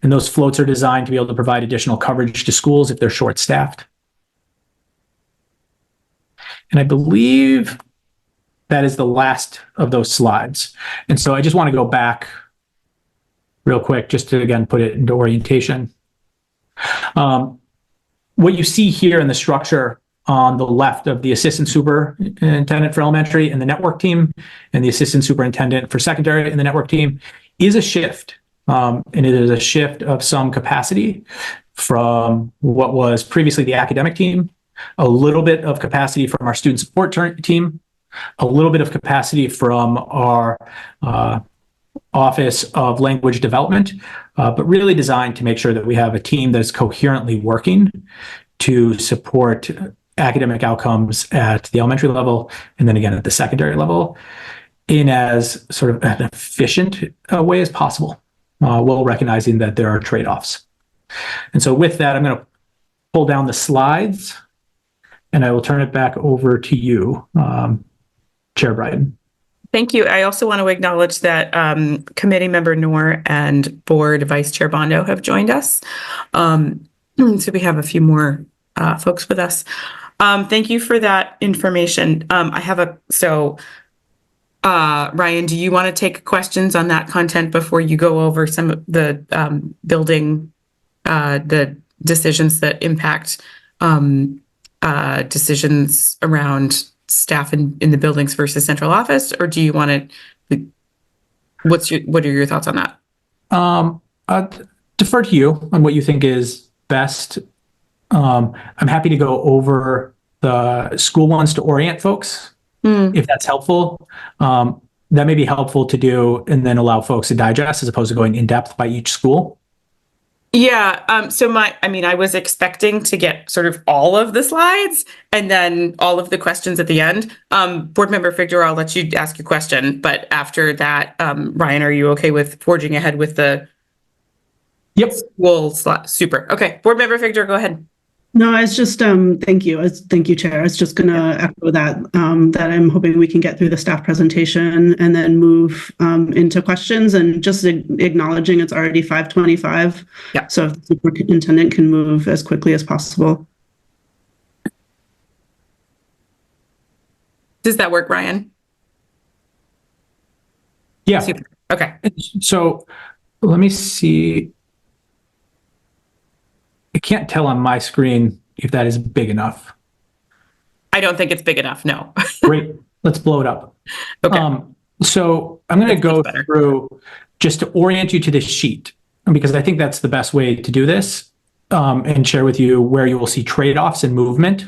And those floats are designed to be able to provide additional coverage to schools if they're short-staffed. And I believe that is the last of those slides. And so I just want to go back real quick just to, again, put it into orientation. What you see here in the structure on the left of the assistant superintendent for elementary and the network team, and the assistant superintendent for secondary and the network team, is a shift. And it is a shift of some capacity from what was previously the academic team, a little bit of capacity from our student support team, a little bit of capacity from our Office of Language Development, but really designed to make sure that we have a team that is coherently working to support academic outcomes at the elementary level and then again at the secondary level in as sort of an efficient way as possible, while recognizing that there are trade-offs. And so with that, I'm going to pull down the slides and I will turn it back over to you, Chair Bryden. Thank you. I also want to acknowledge that committee member Noor and board vice chair Bondo have joined us. So we have a few more folks with us. Thank you for that information. Ryan, do you want to take questions on that content before you go over some of the building, the decisions that impact decisions around staff in the buildings versus central office, or do you want to, what are your thoughts on that? I'd defer to you on what you think is best. I'm happy to go over the school ones to orient folks, if that's helpful. That may be helpful to do and then allow folks to digest as opposed to going in depth by each school. Yeah. I was expecting to get sort of all of the slides and then all of the questions at the end. Board Member Figdor, I'll let you ask your question, but after that, Ryan, are you okay with forging ahead with the Yep. school slide? Super. Okay. Board Member Figdor, go ahead. No, it's just, thank you. Thank you, Chair. It's just gonna echo that, that I'm hoping we can get through the staff presentation and then move into questions, and just acknowledging it's already 5:25. Yeah. So if the superintendent can move as quickly as possible. Does that work, Ryan? Yeah. Super. Okay. So let me see. I can't tell on my screen if that is big enough. I don't think it's big enough. No. Great. Let's blow it up. Okay. So I'm going to That's go much better. through just to orient you to this sheet, because I think that's the best way to do this, and share with you where you will see trade-offs and movement.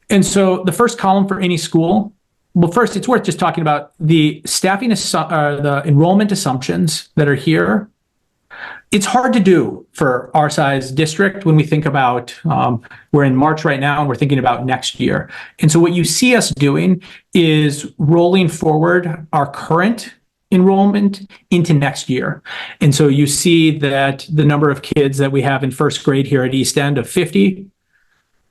And so the first column for any school, well, first it's worth just talking about the staffing, the enrollment assumptions that are here. It's hard to do for our size district when we think about, we're in March right now and we're thinking about next year. And so what you see us doing is rolling forward our current enrollment into next year. And so you see that the number of kids that we have in first grade here at East End of 50,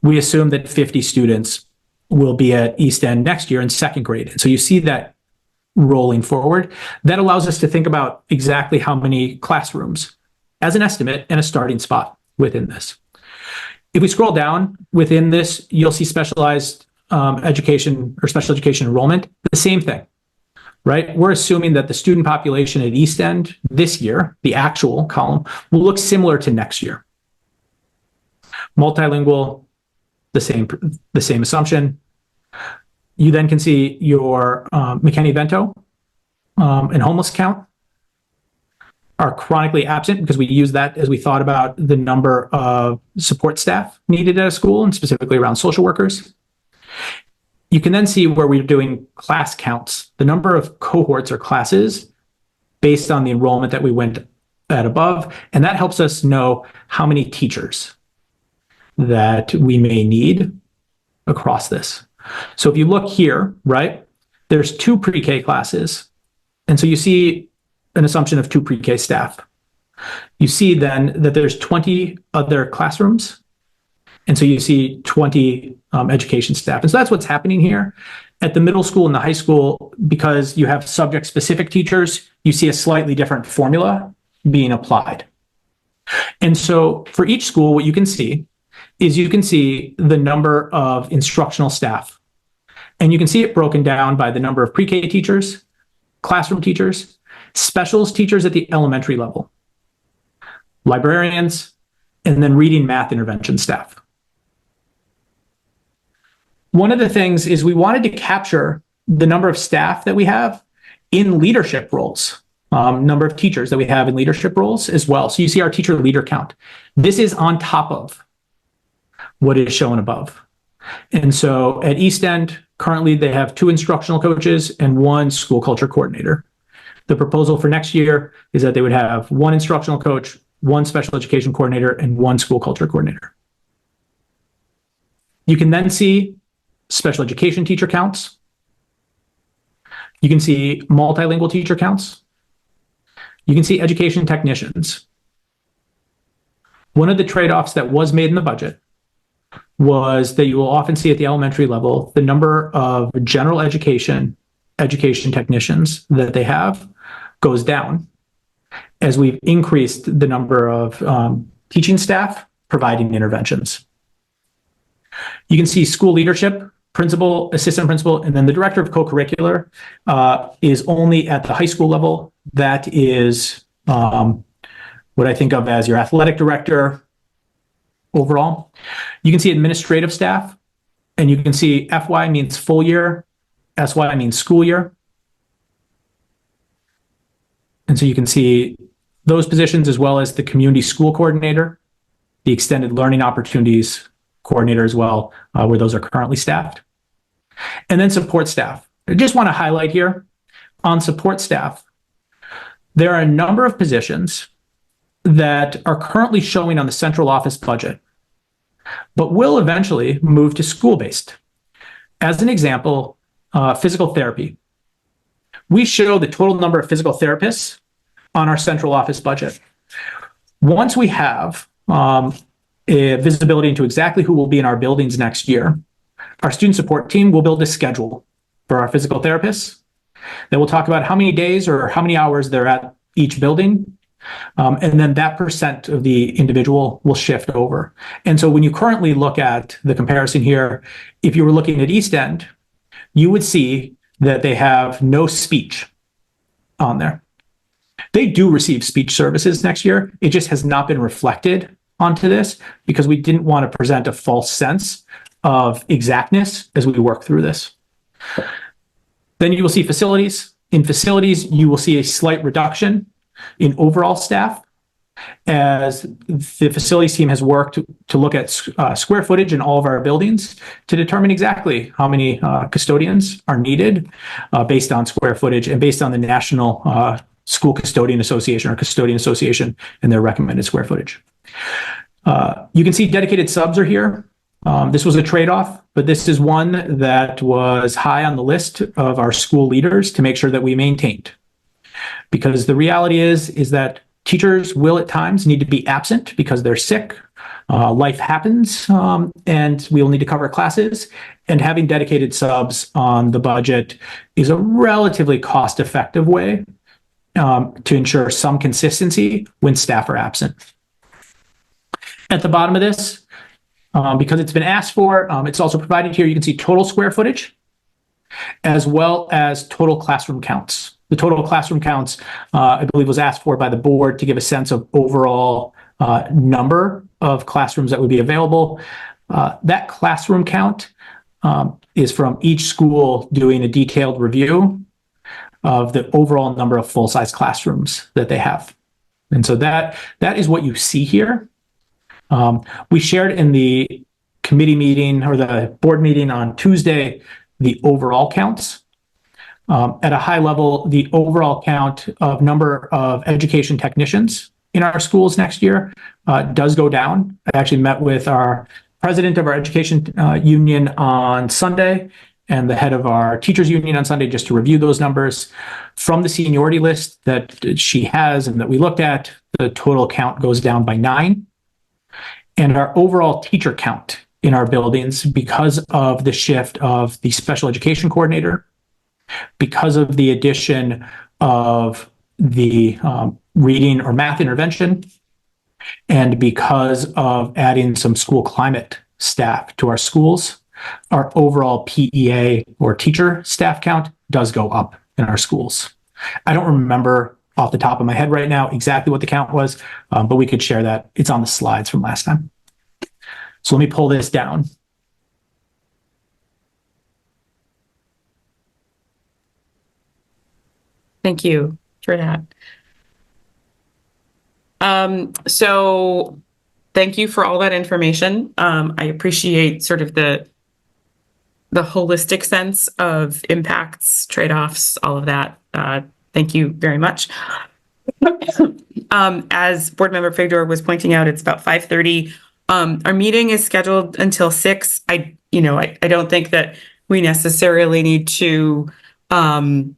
we assume that 50 students will be at East End next year in second grade. And so you see that rolling forward. That allows us to think about exactly how many classrooms as an estimate and a starting spot within this. If we scroll down within this, you'll see specialized education or special education enrollment, the same thing, right? We're assuming that the student population at East End this year, the actual column, will look similar to next year. Multilingual, the same assumption. You then can see your McKinney-Vento and homeless count are chronically absent, because we use that as we thought about the number of support staff needed at a school, and specifically around social workers. You can then see where we're doing class counts, the number of cohorts or classes based on the enrollment that we went at above, and that helps us know how many teachers that we may need across this. So if you look here, right, there's 2 pre-K classes. And so you see an assumption of 2 pre-K staff. You see then that there's 20 other classrooms. And so you see 20 education staff. And so that's what's happening here. At the middle school and the high school, because you have subject-specific teachers, you see a slightly different formula being applied. And so for each school, what you can see is you can see the number of instructional staff. And you can see it broken down by the number of pre-K teachers, classroom teachers, specials teachers at the elementary level, librarians, and then reading math intervention staff. One of the things is we wanted to capture the number of staff that we have in leadership roles, number of teachers that we have in leadership roles as well. So you see our teacher leader count. This is on top of what is shown above. And so at East End, currently they have 2 instructional coaches and 1 school culture coordinator. The proposal for next year is that they would have 1 instructional coach, 1 special education coordinator, and 1 school culture coordinator. You can then see special education teacher counts. You can see multilingual teacher counts. You can see education technicians. One of the trade-offs that was made in the budget was that you will often see at the elementary level, the number of general education technicians that they have goes down as we've increased the number of teaching staff providing interventions. You can see school leadership, principal, assistant principal, and then the director of co-curricular is only at the high school level. That is what I think of as your athletic director overall. You can see administrative staff, and you can see FY means full year, SY means school year. And so you can see those positions as well as the community school coordinator, the extended learning opportunities coordinator as well, where those are currently staffed. And then support staff. I just want to highlight here on support staff, there are a number of positions that are currently showing on the central office budget, but will eventually move to school-based. As an example, physical therapy. We show the total number of physical therapists on our central office budget. Once we have visibility into exactly who will be in our buildings next year. Our student support team will build a schedule for our physical therapists. They will talk about how many days or how many hours they're at each building. And then that percent of the individual will shift over. And so when you currently look at the comparison here, if you were looking at East End, you would see that they have no speech on there. They do receive speech services next year. It just has not been reflected onto this because we didn't want to present a false sense of exactness as we work through this. Then you will see facilities. In facilities, you will see a slight reduction in overall staff as the facilities team has worked to look at square footage in all of our buildings to determine exactly how many custodians are needed based on square footage and based on the National School Custodian Association or Custodian Association and their recommended square footage. You can see dedicated subs are here. This was a trade-off, but this is one that was high on the list of our school leaders to make sure that we maintained. Because the reality is that teachers will at times need to be absent because they're sick, life happens, and we will need to cover classes. And having dedicated subs on the budget is a relatively cost-effective way to ensure some consistency when staff are absent. At the bottom of this, because it's been asked for, it's also provided here. You can see total square footage as well as total classroom counts. The total classroom counts, I believe, was asked for by the board to give a sense of overall number of classrooms that would be available. That classroom count is from each school doing a detailed review of the overall number of full-size classrooms that they have. And so that is what you see here. We shared in the committee meeting or the board meeting on Tuesday the overall counts. At a high level, the overall count of number of education technicians in our schools next year does go down. I actually met with our president of our education union on Sunday and the head of our teachers union on Sunday just to review those numbers. From the seniority list that she has and that we looked at, the total count goes down by 9. And our overall teacher count in our buildings, because of the shift of the special education coordinator, because of the addition of the reading or math intervention, and because of adding some school climate staff to our schools, our overall PEA or teacher staff count does go up in our schools. I don't remember off the top of my head right now exactly what the count was, but we could share that. It's on the slides from last time. So let me pull this down. Thank you for that. So thank you for all that information. I appreciate sort of the holistic sense of impacts, trade-offs, all of that. Thank you very much. As Board Member Figdor was pointing out, it's about 5:30. Our meeting is scheduled until 6. I don't think that we necessarily need to be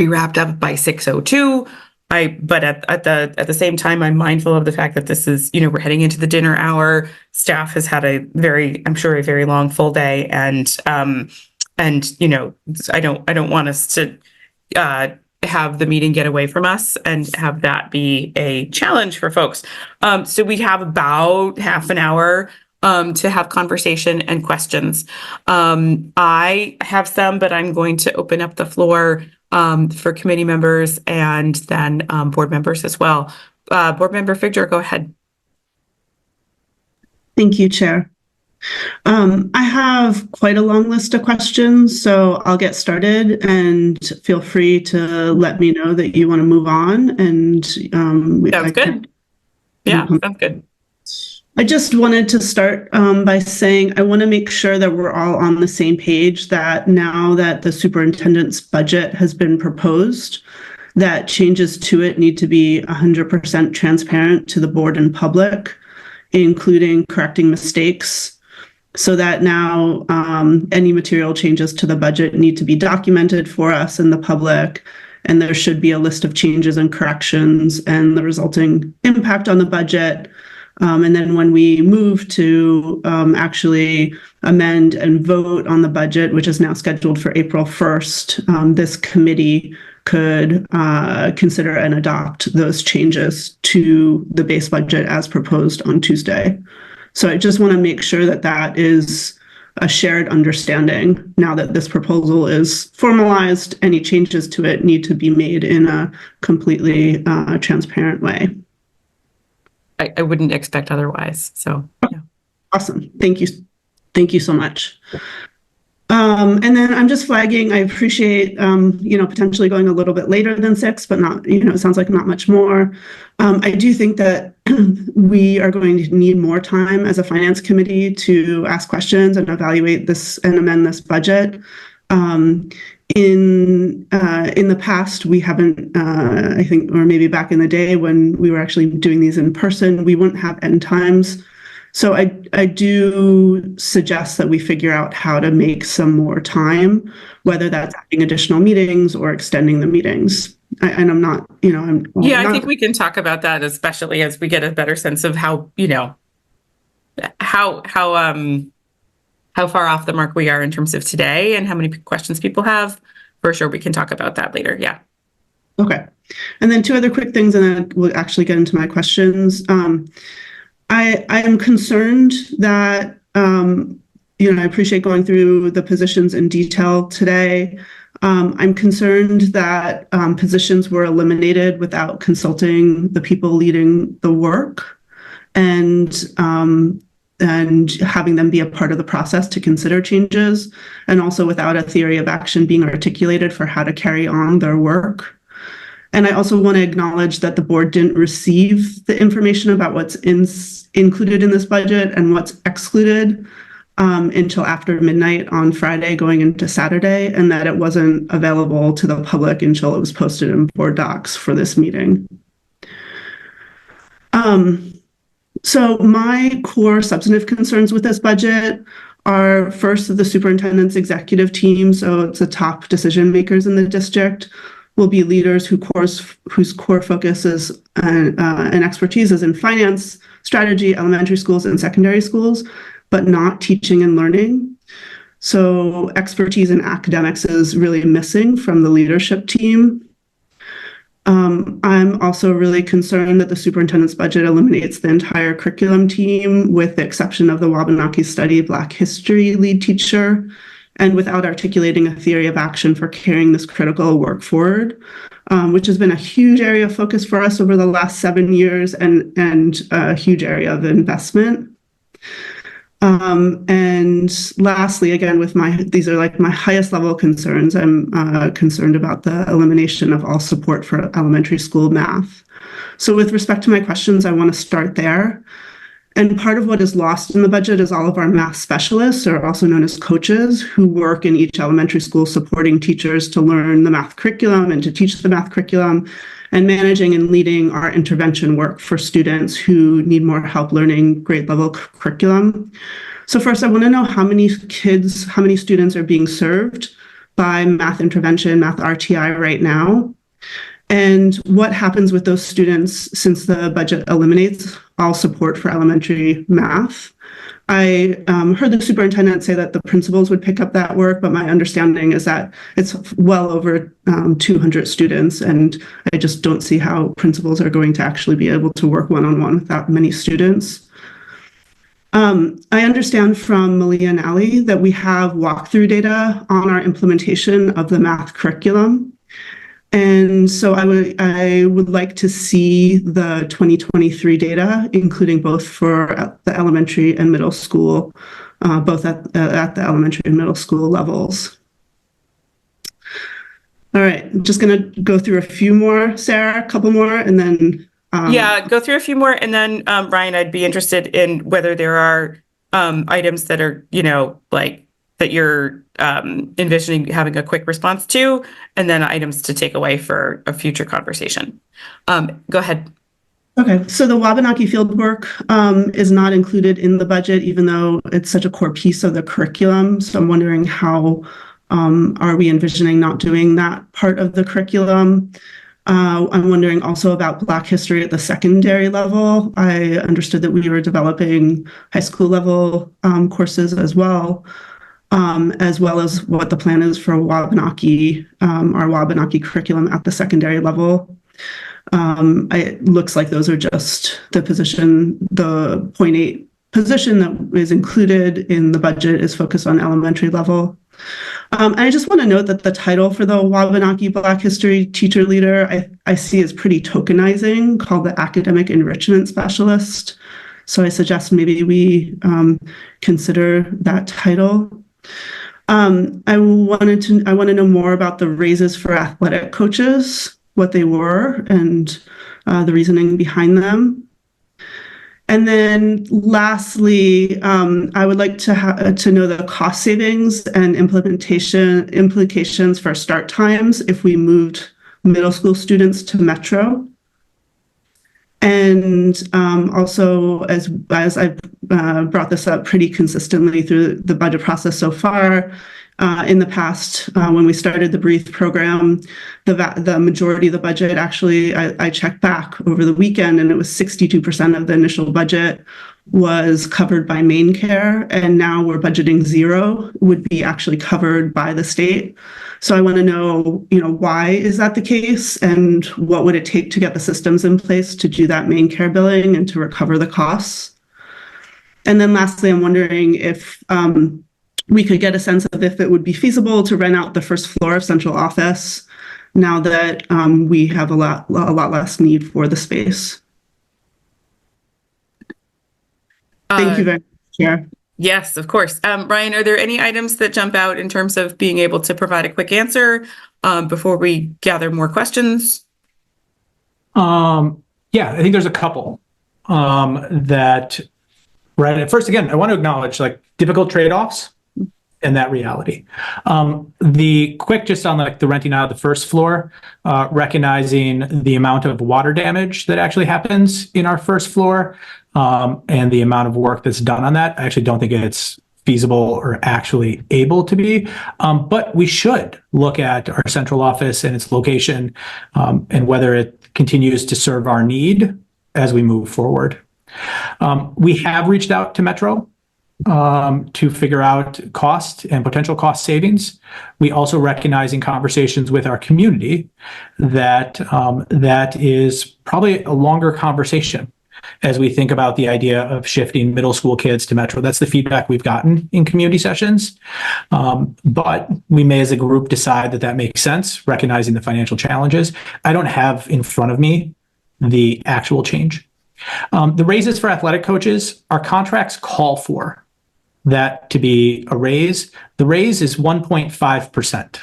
wrapped up by 6:02. But at the same time, I'm mindful of the fact that this is, we're heading into the dinner hour. Staff has had I'm sure a very long full day, and I don't want us to have the meeting get away from us and have that be a challenge for folks. So we have about half an hour to have conversation and questions. I have some, but I'm going to open up the floor for committee members and then board members as well. Board Member Figdor, go ahead. Thank you, Chair. I have quite a long list of questions, so I'll get started and feel free to let me know that you want to move on. And sounds good. Yeah, sounds good. I just wanted to start by saying I want to make sure that we're all on the same page, that now that the superintendent's budget has been proposed, that changes to it need to be 100% transparent to the board and public, including correcting mistakes, so that now any material changes to the budget need to be documented for us and the public, and there should be a list of changes and corrections and the resulting impact on the budget. And then when we move to actually amend and vote on the budget, which is now scheduled for April 1st, this committee could consider and adopt those changes to the base budget as proposed on Tuesday. So I just want to make sure that that is a shared understanding now that this proposal is formalized. Any changes to it need to be made in a completely transparent way. I wouldn't expect otherwise. So, yeah. Awesome. Thank you. Thank you so much. And then I'm just flagging, I appreciate, potentially going a little bit later than 6, but not, it sounds like not much more. I do think that we are going to need more time as a finance committee to ask questions and evaluate this and amend this budget. In the past, we haven't, I think, or maybe back in the day when we were actually doing these in person, we wouldn't have end times. So I do suggest that we figure out how to make some more time, whether that's having additional meetings or extending the meetings. And I'm not, I think we can talk about that, especially as we get a better sense of how far off the mark we are in terms of today and how many questions people have. For sure, we can talk about that later. Yeah. Okay. And then 2 other quick things, and then we'll actually get into my questions. I am concerned that, I appreciate going through the positions in detail today. I'm concerned that positions were eliminated without consulting the people leading the work and having them be a part of the process to consider changes, and also without a theory of action being articulated for how to carry on their work. And I also want to acknowledge that the board didn't receive the information about what's included in this budget and what's excluded until after midnight on Friday going into Saturday, and that it wasn't available to the public until it was posted in board docs for this meeting. So my core substantive concerns with this budget are, first, the superintendent's executive team, so it's the top decision makers in the district, will be leaders whose core focus is and expertise is in finance, strategy, elementary schools, and secondary schools, but not teaching and learning. So expertise in academics is really missing from the leadership team. I'm also really concerned that the superintendent's budget eliminates the entire curriculum team, with the exception of the Wabanaki Study Black History lead teacher, and without articulating a theory of action for carrying this critical work forward, which has been a huge area of focus for us over the last 7 years and a huge area of investment. And lastly, again, these are like my highest level concerns. I'm concerned about the elimination of all support for elementary school math. So with respect to my questions, I want to start there. And part of what is lost in the budget is all of our math specialists, or also known as coaches, who work in each elementary school supporting teachers to learn the math curriculum and to teach the math curriculum, and managing and leading our intervention work for students who need more help learning grade level curriculum. So first, I want to know how many students are being served by math intervention, math RTI right now, and what happens with those students since the budget eliminates all support for elementary math. I heard the superintendent say that the principals would pick up that work, but my understanding is that it's well over 200 students, and I just don't see how principals are going to actually be able to work one-on-one with that many students. I understand from Malia and Ali that we have walkthrough data on our implementation of the math curriculum. And so I would like to see the 2023 data, including both for the elementary and middle school, both at the elementary and middle school levels. All right, I'm just going to go through a few more, Sarah, a couple more, and then. Go through a few more. And then, Ryan, I'd be interested in whether there are items that are, that you're envisioning having a quick response to, and then items to take away for a future conversation. Go ahead. Okay, so the Wabanaki fieldwork is not included in the budget, even though it's such a core piece of the curriculum. So I'm wondering how are we envisioning not doing that part of the curriculum? I'm wondering also about Black history at the secondary level. I understood that we were developing high school level courses as well as what the plan is for Wabanaki, our Wabanaki curriculum at the secondary level. It looks like those are just the 0.8 position that is included in the budget is focused on elementary level. I just want to note that the title for the Wabanaki Black History teacher leader I see is pretty tokenizing, called the Academic Enrichment Specialist. So I suggest maybe we consider that title. I want to know more about the raises for athletic coaches, what they were, and the reasoning behind them. And then lastly, I would like to know the cost savings and implications for start times if we moved middle school students to Metro. And also, as I've brought this up pretty consistently through the budget process so far, in the past, when we started the Breathe program, the majority of the budget, actually, I checked back over the weekend, and it was 62% of the initial budget was covered by Maine Care, and now we're budgeting 0 would be actually covered by the state. So I want to know, why is that the case, and what would it take to get the systems in place to do that Maine Care billing and to recover the costs? And then lastly, I'm wondering if we could get a sense of if it would be feasible to rent out the first floor of central office now that we have a lot less need for the space. Thank you very much, Chair. Yes, of course. Ryan, are there any items that jump out in terms of being able to provide a quick answer before we gather more questions? Yeah, I think there's a couple that, right. First, again, I want to acknowledge difficult trade-offs and that reality. The quick, just on the renting out of the first floor, recognizing the amount of water damage that actually happens in our first floor, and the amount of work that's done on that. I actually don't think it's feasible or actually able to be, but we should look at our central office and its location, and whether it continues to serve our need as we move forward. We have reached out to Metro to figure out cost and potential cost savings. We also recognize in conversations with our community that that is probably a longer conversation as we think about the idea of shifting middle school kids to Metro. That's the feedback we've gotten in community sessions. But we may as a group decide that makes sense, recognizing the financial challenges. I don't have in front of me the actual change. The raises for athletic coaches, our contracts call for that to be a raise. The raise is 1.5%.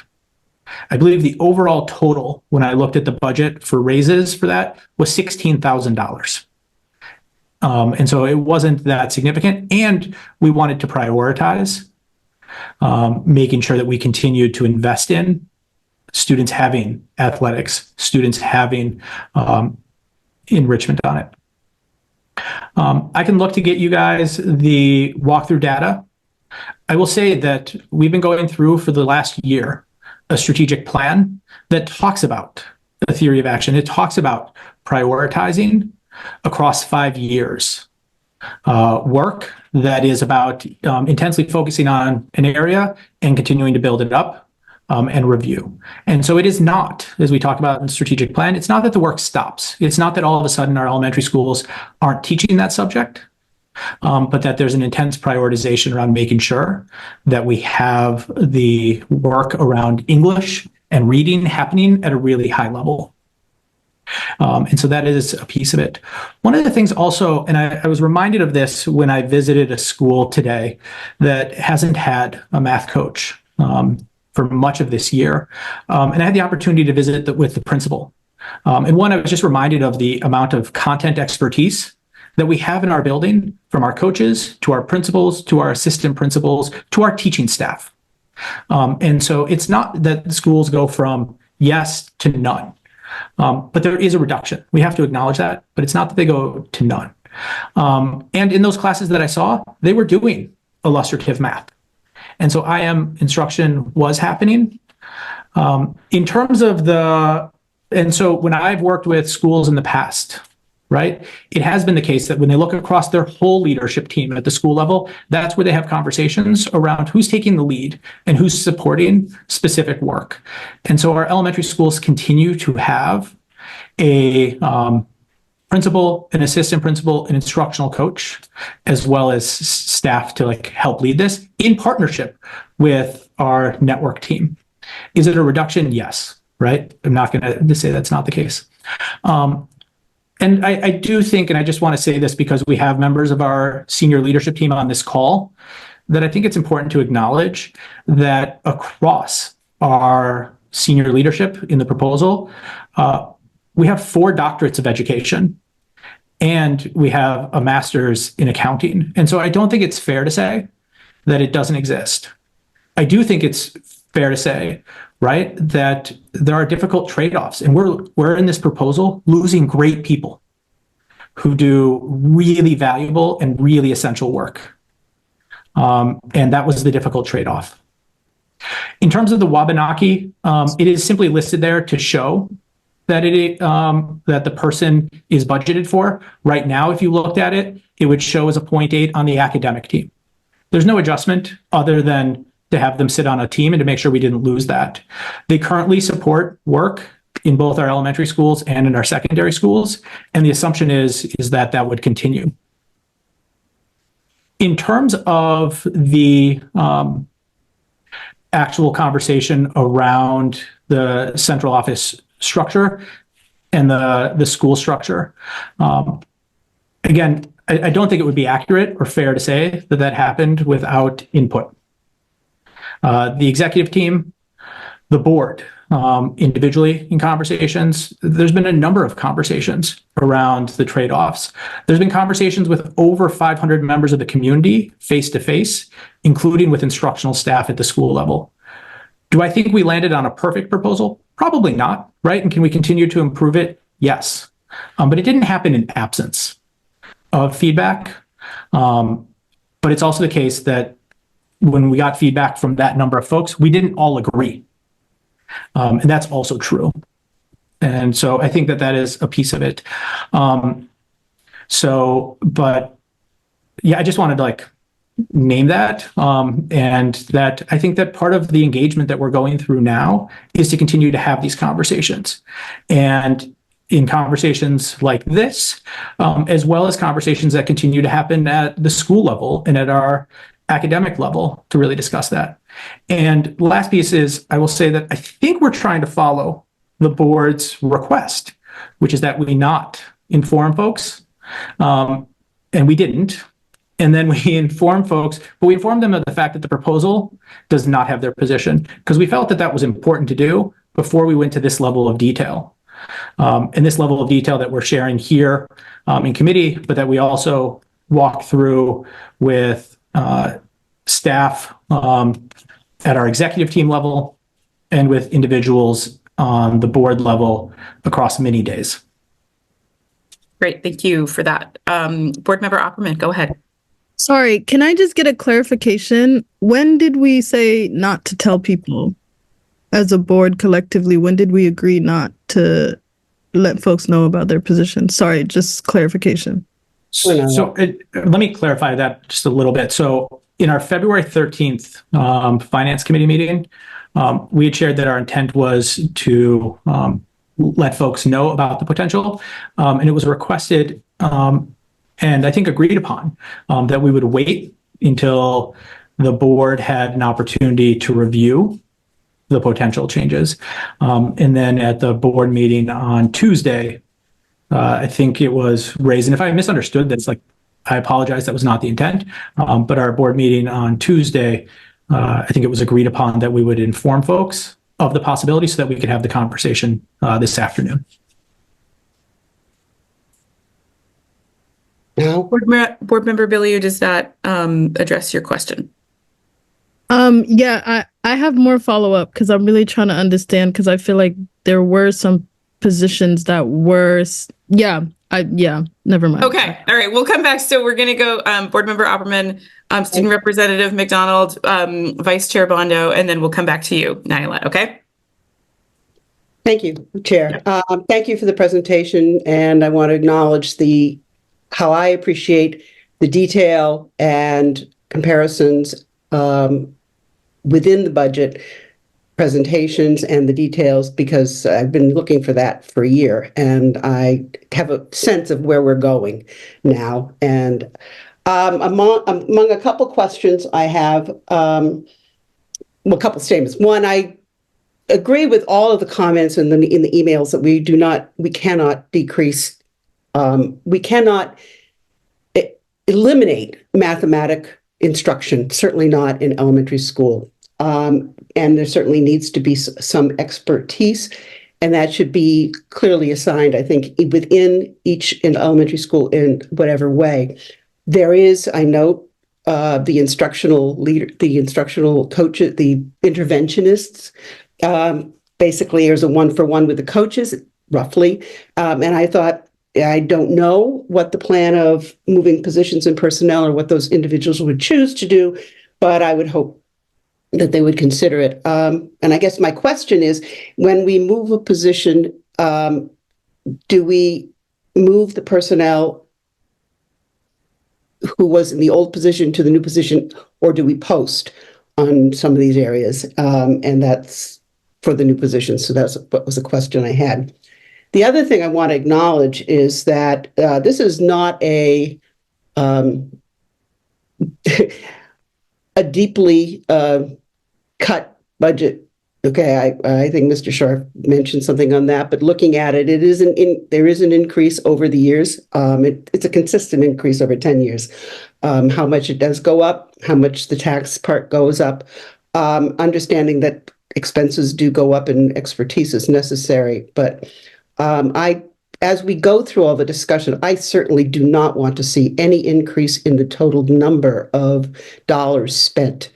I believe the overall total, when I looked at the budget for raises for that, was $16,000. And so it wasn't that significant. And we wanted to prioritize making sure that we continued to invest in students having athletics, students having enrichment on it. I can look to get you guys the walkthrough data. I will say that we've been going through for the last year a strategic plan that talks about a theory of action. It talks about prioritizing across 5 years work that is about intensely focusing on an area and continuing to build it up and review. And so it is not, as we talk about in the strategic plan, it's not that the work stops. It's not that all of a sudden our elementary schools aren't teaching that subject, but that there's an intense prioritization around making sure that we have the work around English and reading happening at a really high level. And so that is a piece of it. One of the things also, and I was reminded of this when I visited a school today that hasn't had a math coach for much of this year. And I had the opportunity to visit with the principal. And one, I was just reminded of the amount of content expertise that we have in our building, from our coaches to our principals, to our assistant principals, to our teaching staff. And so it's not that the schools go from yes to none. But there is a reduction. We have to acknowledge that, but it's not that they go to none. And in those classes that I saw, they were doing illustrative math. And so IM instruction was happening. In terms of the And so when I've worked with schools in the past, right, it has been the case that when they look across their whole leadership team at the school level, that's where they have conversations around who's taking the lead and who's supporting specific work. And so our elementary schools continue to have a principal, an assistant principal, an instructional coach, as well as staff to like help lead this in partnership with our network team. Is it a reduction? Yes, right? I'm not going to say that's not the case. And I do think, and I just want to say this because we have members of our senior leadership team on this call, that I think it's important to acknowledge that across our senior leadership in the proposal, we have 4 doctorates of education and we have a master's in accounting. And so I don't think it's fair to say that it doesn't exist. I do think it's fair to say, right, that there are difficult trade-offs, and we're in this proposal losing great people who do really valuable and really essential work. And that was the difficult trade-off. In terms of the Wabanaki, it is simply listed there to show that that the person is budgeted for. Right now, if you looked at it, it would show as a 0.8 on the academic team. There's no adjustment other than to have them sit on a team and to make sure we didn't lose that. They currently support work in both our elementary schools and in our secondary schools, and the assumption is that that would continue. In terms of the actual conversation around the central office structure and the school structure, again, I don't think it would be accurate or fair to say that that happened without input. The executive team, the board, individually in conversations, there's been a number of conversations around the trade-offs. There's been conversations with over 500 members of the community face-to-face, including with instructional staff at the school level. Do I think we landed on a perfect proposal? Probably not, right? And can we continue to improve it? Yes. But it didn't happen in absence of feedback. But it's also the case that when we got feedback from that number of folks, we didn't all agree. And that's also true. And so I think that that is a piece of it. But yeah, I just wanted to like name that. And that I think that part of the engagement that we're going through now is to continue to have these conversations. And in conversations like this, as well as conversations that continue to happen at the school level and at our academic level to really discuss that. And last piece is, I will say that I think we're trying to follow the board's request, which is that we not inform folks. And we didn't. And then we inform folks, but we informed them of the fact that the proposal does not have their position, because we felt that that was important to do before we went to this level of detail. And this level of detail that we're sharing here in committee, but that we also walk through with staff at our executive team level and with individuals on the board level across many days. Great, thank you for that. Board Member Opperman, go ahead. Sorry, can I just get a clarification? When did we say not to tell people as a board collectively? When did we agree not to let folks know about their position? Sorry, just clarification. So let me clarify that just a little bit. So in our February 13th Finance Committee meeting, we had shared that our intent was to let folks know about the potential. And it was requested and I think agreed upon that we would wait until the board had an opportunity to review the potential changes. And then at the board meeting on Tuesday, I think it was raised, and if I misunderstood this, like, I apologize, that was not the intent. But our board meeting on Tuesday, I think it was agreed upon that we would inform folks of the possibility so that we could have the conversation this afternoon. Now, Board Member Billiou, does that address your question? Yeah, I have more follow-up because I'm really trying to understand, because I feel like there were some positions that were, never mind. Okay, all right, we'll come back. So we're going to go Board Member Opperman, Student Representative McDonald, Vice Chair Bondo, and then we'll come back to you, Nyla, okay? Thank you, Chair. Thank you for the presentation, and I want to acknowledge how I appreciate the detail and comparisons within the budget presentations and the details, because I've been looking for that for a year, and I have a sense of where we're going now. And among a couple questions I have, well, a couple statements. One, I agree with all of the comments in the emails that we cannot decrease, we cannot eliminate mathematic instruction, certainly not in elementary school. And there certainly needs to be some expertise, and that should be clearly assigned, I think, within each elementary school in whatever way. There is, I note, the instructional leader, the instructional coaches, the interventionists. Basically, there's a 1-for-1 with the coaches, roughly. And I thought, I don't know what the plan of moving positions and personnel or what those individuals would choose to do, but I would hope that they would consider it. And I guess my question is, when we move a position, do we move the personnel who was in the old position to the new position, or do we post on some of these areas? And that's for the new positions. So that's what was a question I had. The other thing I want to acknowledge is that this is not a deeply cut budget. Okay, I think Mr. Scharf mentioned something on that, but looking at it, there is an increase over the years. It's a consistent increase over 10 years. How much it does go up, how much the tax part goes up, understanding that expenses do go up and expertise is necessary. But as we go through all the discussion, I certainly do not want to see any increase in the total number of dollars spent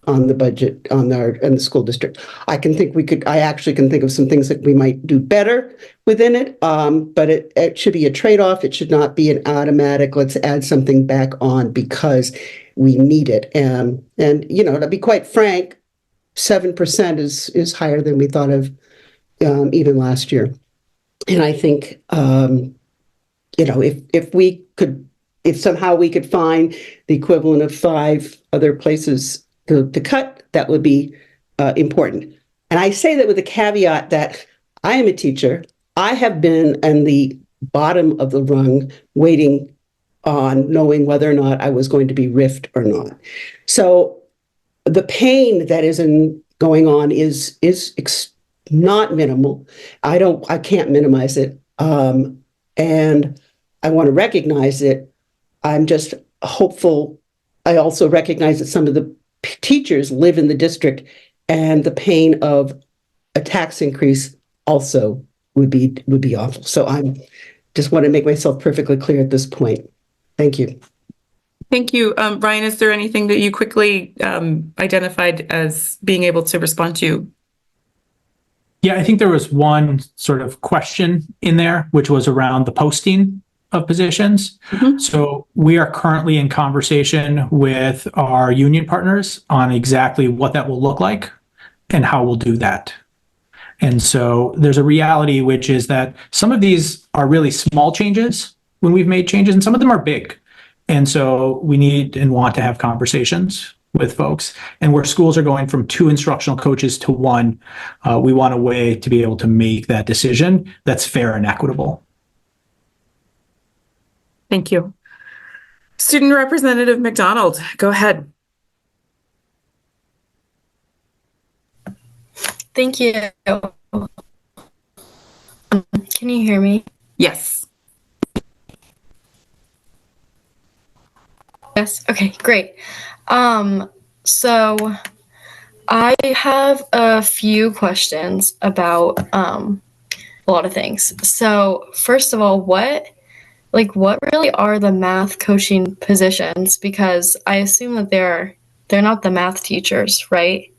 on the budget in the school district. I actually can think of some things that we might do better within it, but it should be a trade-off. It should not be an automatic, let's add something back on because we need it. And to be quite frank, 7% is higher than we thought of even last year. And I think, if somehow we could find the equivalent of 5 other places to cut, that would be important. And I say that with a caveat that I am a teacher. I have been on the bottom of the rung waiting on knowing whether or not I was going to be riffed or not. So the pain that is going on is not minimal. I can't minimize it. And I want to recognize it. I'm just hopeful. I also recognize that some of the teachers live in the district, and the pain of a tax increase also would be awful. So I'm just want to make myself perfectly clear at this point. Thank you. Thank you. Ryan, is there anything that you quickly identified as being able to respond to? Yeah, I think there was one sort of question in there, which was around the posting of positions. Mm-hmm. So we are currently in conversation with our union partners on exactly what that will look like and how we'll do that. And so there's a reality, which is that some of these are really small changes when we've made changes, and some of them are big. And so we need and want to have conversations with folks. And where schools are going from 2 instructional coaches to 1, we want a way to be able to make that decision that's fair and equitable. Thank you. Student Representative McDonald, go ahead. Thank you. Can you hear me? Yes. Yes. Okay, great. So I have a few questions about a lot of things. So first of all, what really are the math coaching positions? Because I assume that they're not the math teachers, right?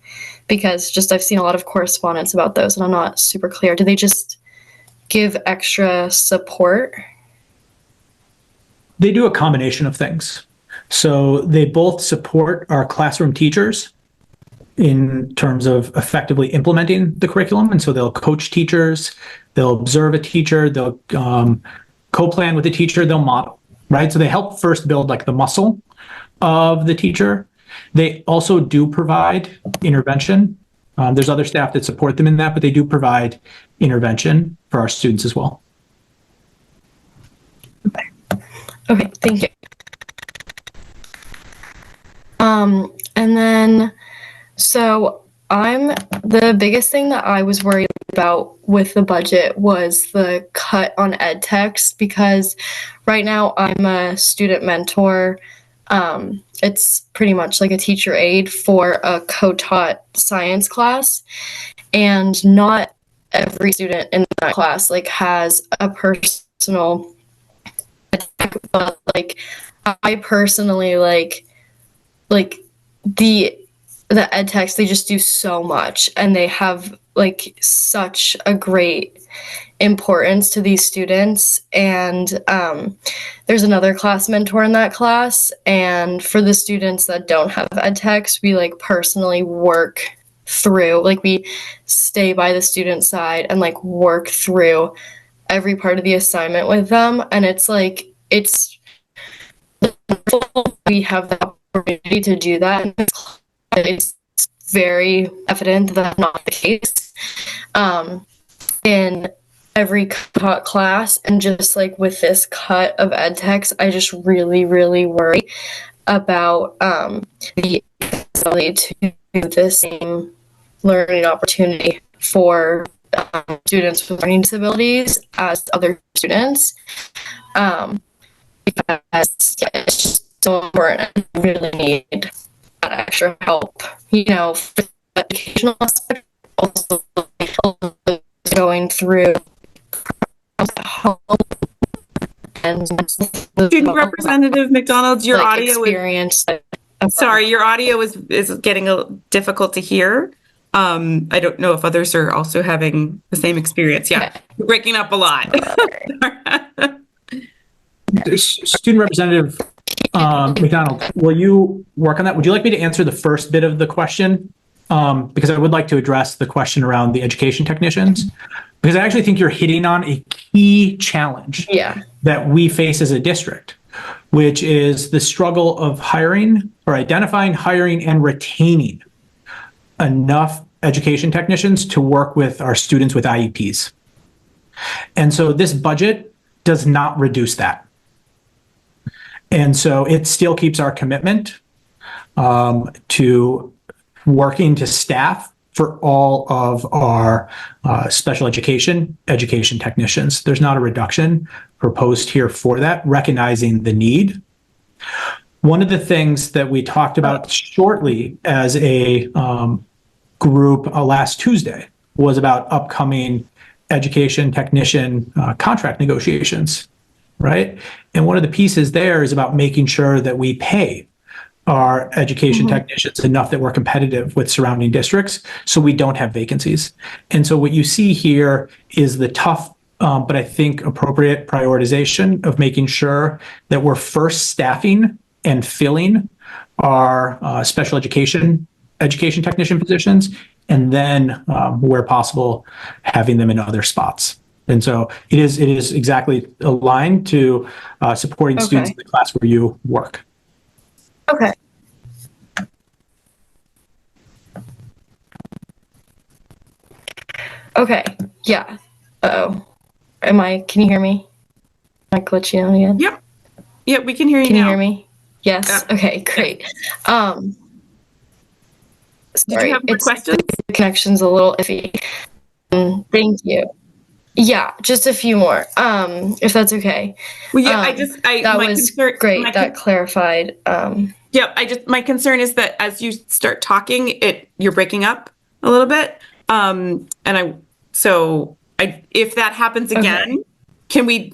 Because I've seen a lot of correspondence about those and I'm not super clear. Do they just give extra support? They do a combination of things. So they both support our classroom teachers, in terms of effectively implementing the curriculum. And so they'll coach teachers, they'll observe a teacher, they'll co-plan with the teacher, they'll model, right? So they help first build like the muscle of the teacher. They also do provide intervention. There's other staff that support them in that, but they do provide intervention for our students as well. Okay, thank you. And then, so the biggest thing that I was worried about with the budget was the cut on ed techs, because right now I'm a student mentor. It's pretty much like a teacher aide for a co-taught science class, and not every student in that class like has a personal ed tech, but like I personally like the ed techs, they just do so much, and they have like such a great importance to these students. And there's another class mentor in that class, and for the students that don't have ed techs, we like personally work through, like we stay by the student side and like work through every part of the assignment with them. And it's like we have the opportunity to do that. It's very evident that that's not the case in every class. And just like with this cut of ed techs, I just really, really worry about the ability to do the same learning opportunity for students with learning disabilities as other students. Because it's just so important, and really need that extra help, you know, for the educational aspect, also going through home and Student Representative McDonald, your like audio experience. sorry, your audio is getting difficult to hear. I don't know if others are also having the same experience. Yeah, Okay. you're breaking up a lot. Student Representative McDonald, will you work on that? Would you like me to answer the first bit of the question? Because I would like to address the question around the education technicians, because I actually think you're hitting on a key challenge that we face as a district, which is the struggle of hiring or identifying, hiring, and retaining enough education technicians to work with our students with IEPs. And so this budget does not reduce that. And so it still keeps our commitment to working to staff for all of our special education technicians. There's not a reduction proposed here for that, recognizing the need. One of the things that we talked about shortly as a group last Tuesday was about upcoming education technician contract negotiations, right? And one of the pieces there is about making sure that we pay our education technicians enough that we're competitive with surrounding districts so we don't have vacancies. And so what you see here is the tough, but I think appropriate prioritization of making sure that we're first staffing and filling our special education technician positions, and then where possible, having them in other spots. And so it is exactly aligned to supporting students in the class where you work. Okay. Okay. Yeah. Uh-oh. Can you hear me? Am I glitching out again? Yep. Yep, we can hear you Can now. you hear me? Yes. Yep. Okay, great. Did Sorry, you have more questions? the connection's a little iffy. Thank you. Yeah, just a few more, if that's okay. Well, yeah, That my was concern, great. That clarified. my concern is that as you start talking, you're breaking up a little bit. If that happens again, can we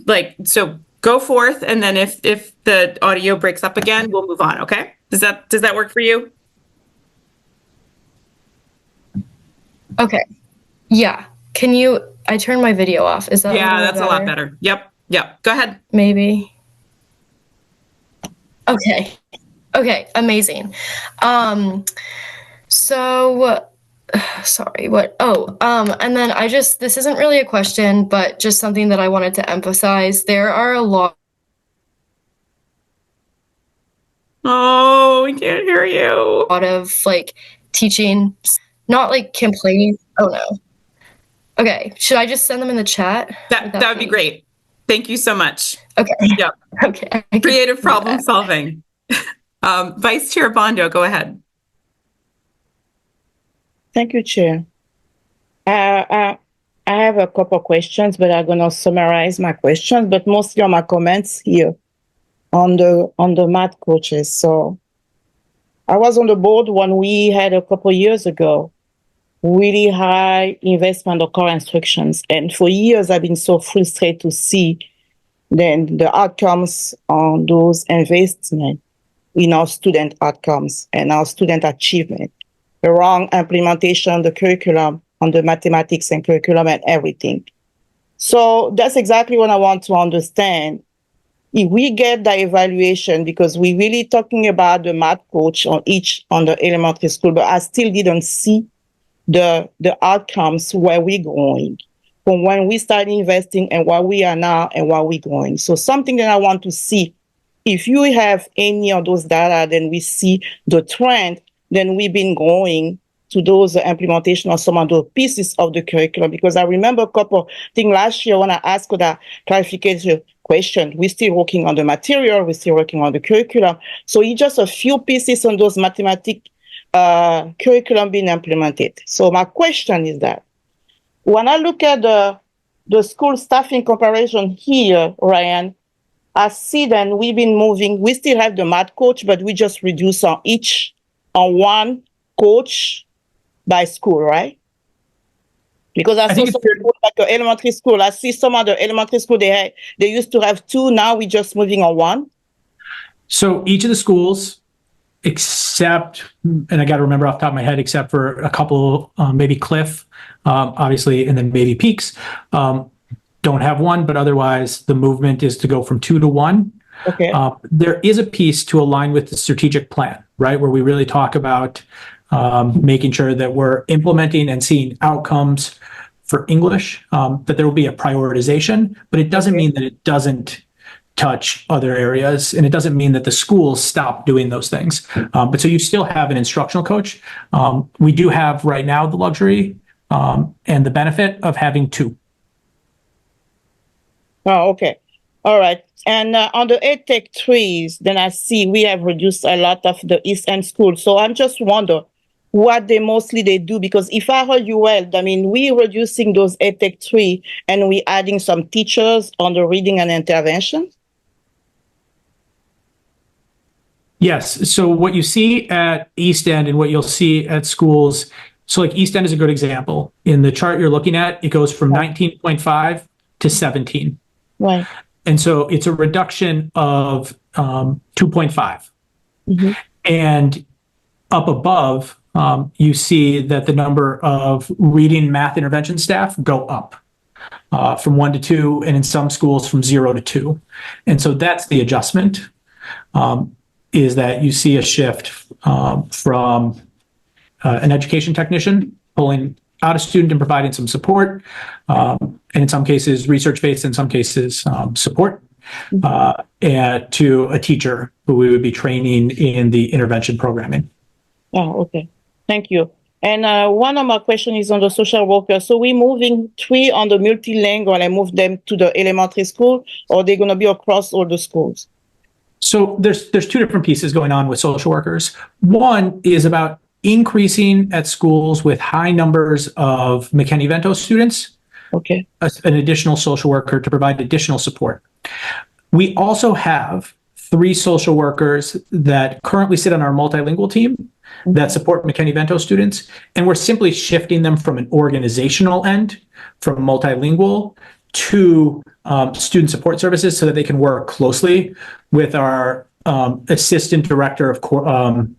go forth, and then if the audio breaks up again, we'll move on. Okay? Does that work for you? Okay. Yeah. Can you? I turned my video off. Is that? Yeah, that's a lot better. Yep. Go ahead. Maybe. Okay. Okay. Amazing. So, sorry, what? Oh, and then this isn't really a question, but just something that I wanted to emphasize. There are a lot Oh, we can't hear you. of like teaching, not like complaining. Oh no. Okay, should I just send them in the chat? That would be great. Thank you so much. Okay. Yep. Okay. I can Creative do problem that. solving. Vice Chair Bondo, go ahead. Thank you, Chair. I have a couple questions, but I'm gonna summarize my questions, but mostly on my comments here on the math coaches. So I was on the board when we had a couple years ago really high investment of core instructions, and for years I've been so frustrated to see then the outcomes on those investments in our student outcomes and our student achievement, the wrong implementation of the curriculum on the mathematics and curriculum and everything. So that's exactly what I want to understand. If we get the evaluation, because we're really talking about the math coach on the elementary school, but I still didn't see the outcomes where we're going from when we start investing and where we are now and where we're going. So something that I want to see, if you have any of those data, then we see the trend, then we've been going to those implementation of some of those pieces of the curriculum. Because I remember a couple things last year when I asked that clarification question, we're still working on the material, we're still working on the curriculum. So it's just a few pieces on those mathematics curriculum being implemented. So my question is that when I look at the school staffing comparison here, Ryan, I see that we've been moving. We still have the math coach, but we just reduce on one coach by school, right? Because I saw some school, like the elementary school. I see some other elementary school they used to have two. Now we're just moving on one. So each of the schools, except, and I got to remember off the top of my head, except for a couple, maybe Cliff, obviously, and then maybe Peaks, don't have one, but otherwise the movement is to go from 2 to 1. Okay. There is a piece to align with the strategic plan, right? Where we really talk about making sure that we're implementing and seeing outcomes for English, that there will be a prioritization, but it doesn't mean that it doesn't touch other areas, and it doesn't mean that the schools stop doing those things. But so you still have an instructional coach. We do have right now the luxury and the benefit of having 2. Oh, okay. All right. And on the EdTech trees, then I see we have reduced a lot of the East End schools. So I'm just wonder what they mostly do, because if I heard you well, I mean, we're reducing those EdTech tree and we adding some teachers on the reading and intervention. Yes. So what you see at East End and what you'll see at schools, so like East End is a good example. In the chart you're looking at, it goes from 19.5 to 17. Right. And so it's a reduction of 2.5. Mm-hmm. And up above, you see that the number of reading math intervention staff go up from 1 to 2, and in some schools from 0 to 2. And so that's the adjustment, is that you see a shift from an education technician pulling out a student and providing some support, and in some cases research-based, in some cases support, and to a teacher who we would be training in the intervention programming. Oh, okay. Thank you. And one of my questions is on the social worker. So we're moving 3 on the multilingual and move them to the elementary school, or they're going to be across all the schools? So there's 2 different pieces going on with social workers. One is about increasing at schools with high numbers of McKinney-Vento students, okay, an additional social worker to provide additional support. We also have 3 social workers that currently sit on our multilingual team that support McKinney-Vento students, and we're simply shifting them from an organizational end, from multilingual to student support services, so that they can work closely with our assistant director of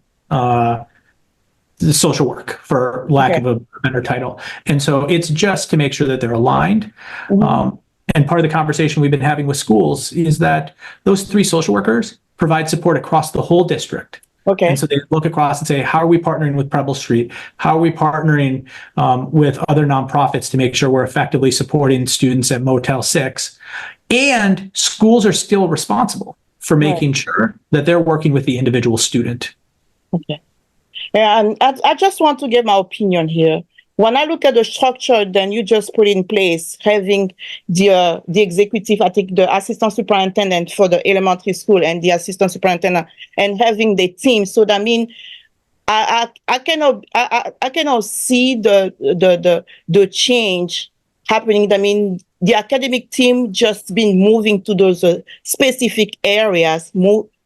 the social work, for lack of a better title. And so it's just to make sure that they're aligned. Mm-hmm. And part of the conversation we've been having with schools is that those 3 social workers provide support across the whole district. Okay. And so they look across and say, how are we partnering with Preble Street? How are we partnering with other nonprofits to make sure we're effectively supporting students at Motel 6? And schools are still responsible for making sure that they're working with the individual student. Okay. And I just want to give my opinion here. When I look at the structure, then you just put in place having the executive, I think the assistant superintendent for the elementary school and the assistant superintendent, and having the team. So that means I cannot see the change happening. I mean, the academic team just been moving to those specific areas,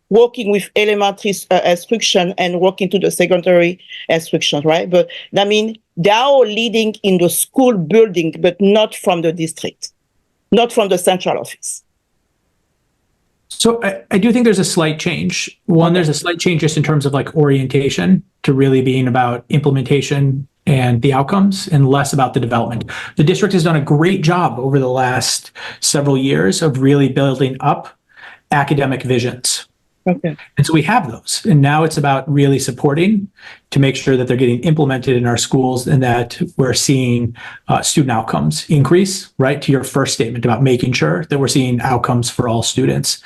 working with elementary instruction and working to the secondary instruction, right? But I mean, they are all leading in the school building, but not from the district, not from the central office. So I do think there's a slight change. One, there's a slight change just in terms of like orientation to really being about implementation and the outcomes and less about the development. The district has done a great job over the last several years of really building up academic visions. Okay. And so we have those. And now it's about really supporting to make sure that they're getting implemented in our schools and that we're seeing student outcomes increase, right? To your first statement about making sure that we're seeing outcomes for all students.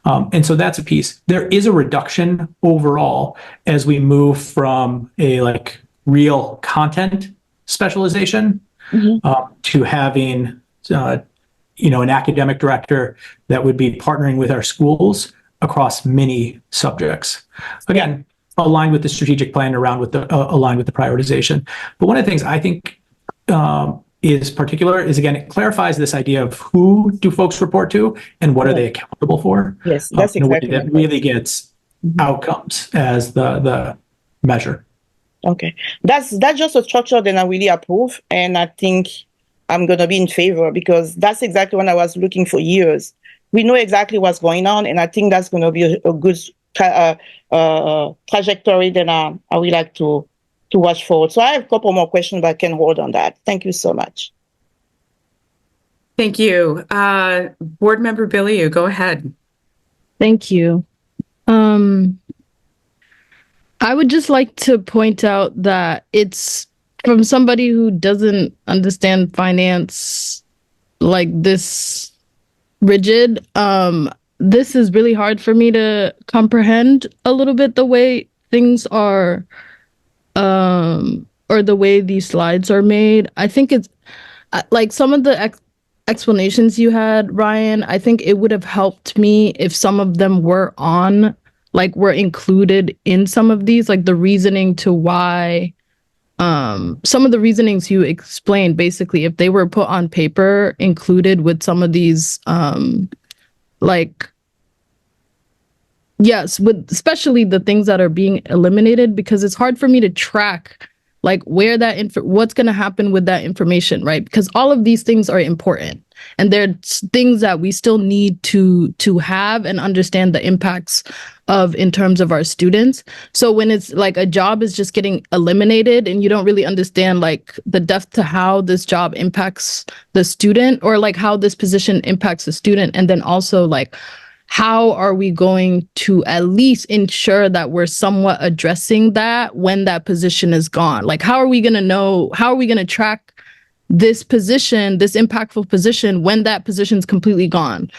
And so that's a piece. There is a reduction overall as we move from a like real content specialization to having, an academic director that would be partnering with our schools across many subjects. Again, aligned with the strategic plan, aligned with the prioritization. But one of the things I think is particular is, again, it clarifies this idea of who do folks report to and what are they accountable for. Yes, that's in a way exactly that really gets outcomes as the measure. Okay, that's just a structure that I really approve, and I think I'm gonna be in favor because that's exactly what I was looking for years. We know exactly what's going on, and I think that's going to be a good trajectory that I would like to watch forward. So I have a couple more questions, but I can hold on that. Thank you so much. Thank you. Board Member Billy, you go ahead. Thank you. I would just like to point out that it's from somebody who doesn't understand finance like this rigid. This is really hard for me to comprehend a little bit the way things are, or the way these slides are made. I think it's like some of the explanations you had, Ryan, I think it would have helped me if some of them were were included in some of these, like the reasoning to why, some of the reasonings you explained, basically, if they were put on paper, included with some of these, yes, with especially the things that are being eliminated, because it's hard for me to track like where that what's going to happen with that information, right? Because all of these things are important, and they're things that we still need to have and understand the impacts of in terms of our students. So when it's like a job is just getting eliminated and you don't really understand like the depth to how this job impacts the student, or like how this position impacts the student, and then also like how are we going to at least ensure that we're somewhat addressing that when that position is gone? Like, how are we going to know, how are we going to track this position, this impactful position, when that position's completely gone?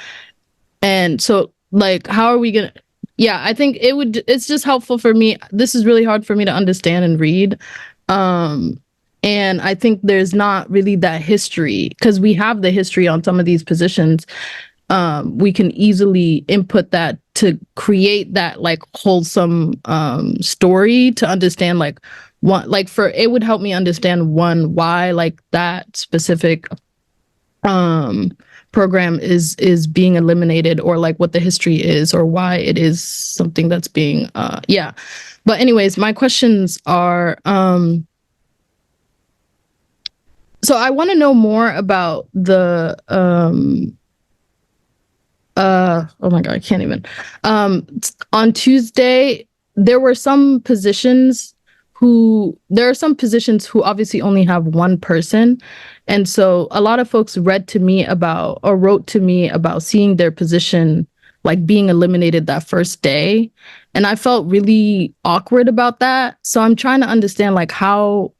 And so, like, how are we going to, I think it's just helpful for me. This is really hard for me to understand and read. And I think there's not really that history, because we have the history on some of these positions. We can easily input that to create that like wholesome story to understand like what, like for, it would help me understand why like that specific program is being eliminated, or like what the history is, or why it is something that's being but anyways, my questions are so I want to know more about the oh my God, I can't even. On Tuesday, there are some positions who obviously only have one person. And so a lot of folks wrote to me about seeing their position like being eliminated that first day. And I felt really awkward about that. So I'm trying to understand like how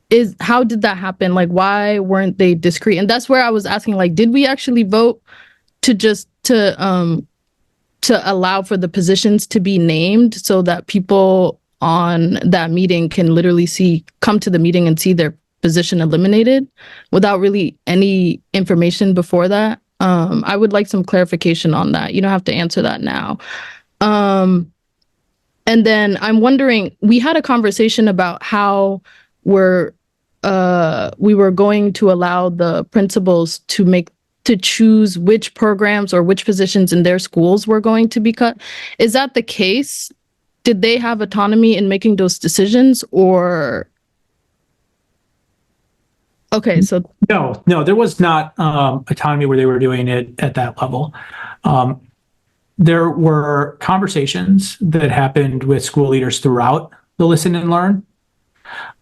did that happen? Like why weren't they discreet? And that's where I was asking, like, did we actually vote to allow for the positions to be named so that people on that meeting can literally come to the meeting and see their position eliminated without really any information before that? I would like some clarification on that. You don't have to answer that now. And then I'm wondering, we had a conversation about how we were going to allow the principals to choose which programs or which positions in their schools were going to be cut. Is that the case? Did they have autonomy in making those decisions, or? Okay, so. No, there was not autonomy where they were doing it at that level. There were conversations that happened with school leaders throughout the listen and learn.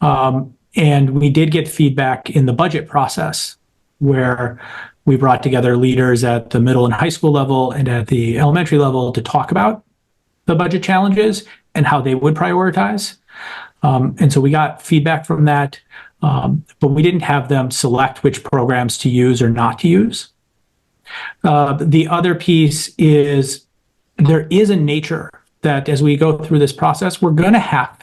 And we did get feedback in the budget process where we brought together leaders at the middle and high school level and at the elementary level to talk about the budget challenges and how they would prioritize. And so we got feedback from that, but we didn't have them select which programs to use or not to use. The other piece is there is a nature that as we go through this process, we're going to have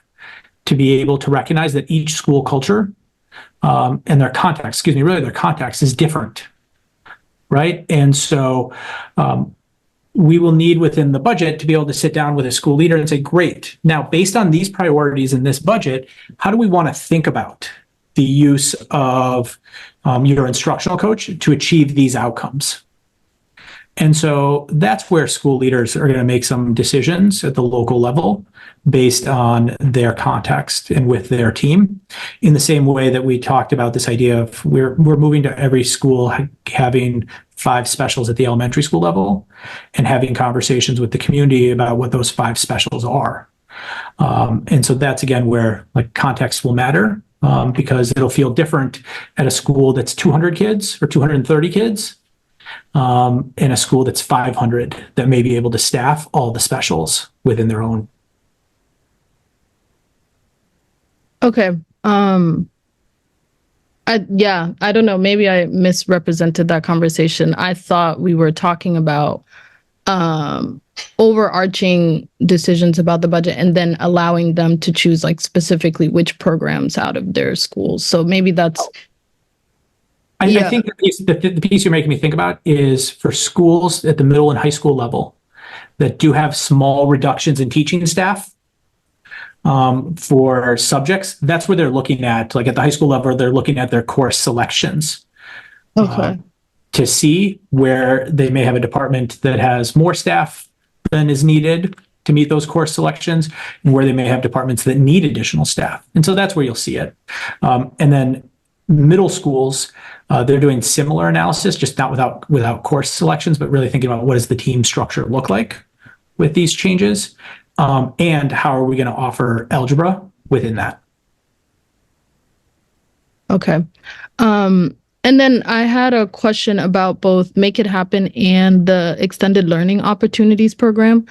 to be able to recognize that each school culture and their context, their context is different, right? And so we will need within the budget to be able to sit down with a school leader and say, great, now based on these priorities in this budget, how do we want to think about the use of your instructional coach to achieve these outcomes? And so that's where school leaders are going to make some decisions at the local level based on their context and with their team. In the same way that we talked about this idea of we're moving to every school having 5 specials at the elementary school level and having conversations with the community about what those 5 specials are. And so that's again where like context will matter because it'll feel different at a school that's 200 kids or 230 kids. In a school that's 500 that may be able to staff all the specials within their own. Okay. I don't know. Maybe I misrepresented that conversation. I thought we were talking about overarching decisions about the budget and then allowing them to choose like specifically which programs out of their schools. So maybe that's. I think the piece you're making me think about is for schools at the middle and high school level that do have small reductions in teaching staff for subjects. That's where they're looking at, like at the high school level, they're looking at their course selections. Okay. To see where they may have a department that has more staff than is needed to meet those course selections and where they may have departments that need additional staff. And so that's where you'll see it. And then middle schools, they're doing similar analysis, just not without course selections, but really thinking about what does the team structure look like with these changes, and how are we going to offer algebra within that. Okay. And then I had a question about both Make It Happen and the Extended Learning Opportunities Program.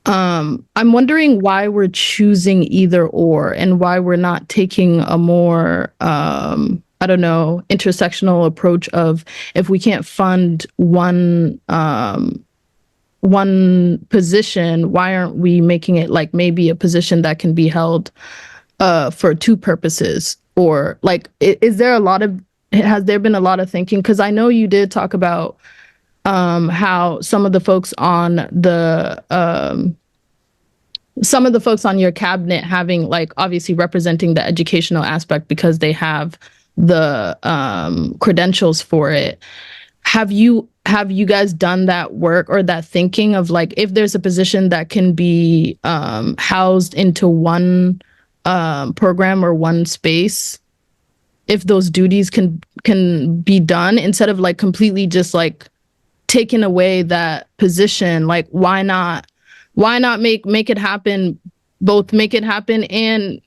I'm wondering why we're choosing either or and why we're not taking a more, intersectional approach of if we can't fund one position, why aren't we making it like maybe a position that can be held for 2 purposes? Or like, has there been a lot of thinking? Because I know you did talk about how some of the folks on your cabinet having like obviously representing the educational aspect because they have the credentials for it. Have you guys done that work or that thinking of like if there's a position that can be housed into one program or one space, if those duties can be done instead of like completely just like taking away that position? Like why not make it happen, both Make It Happen and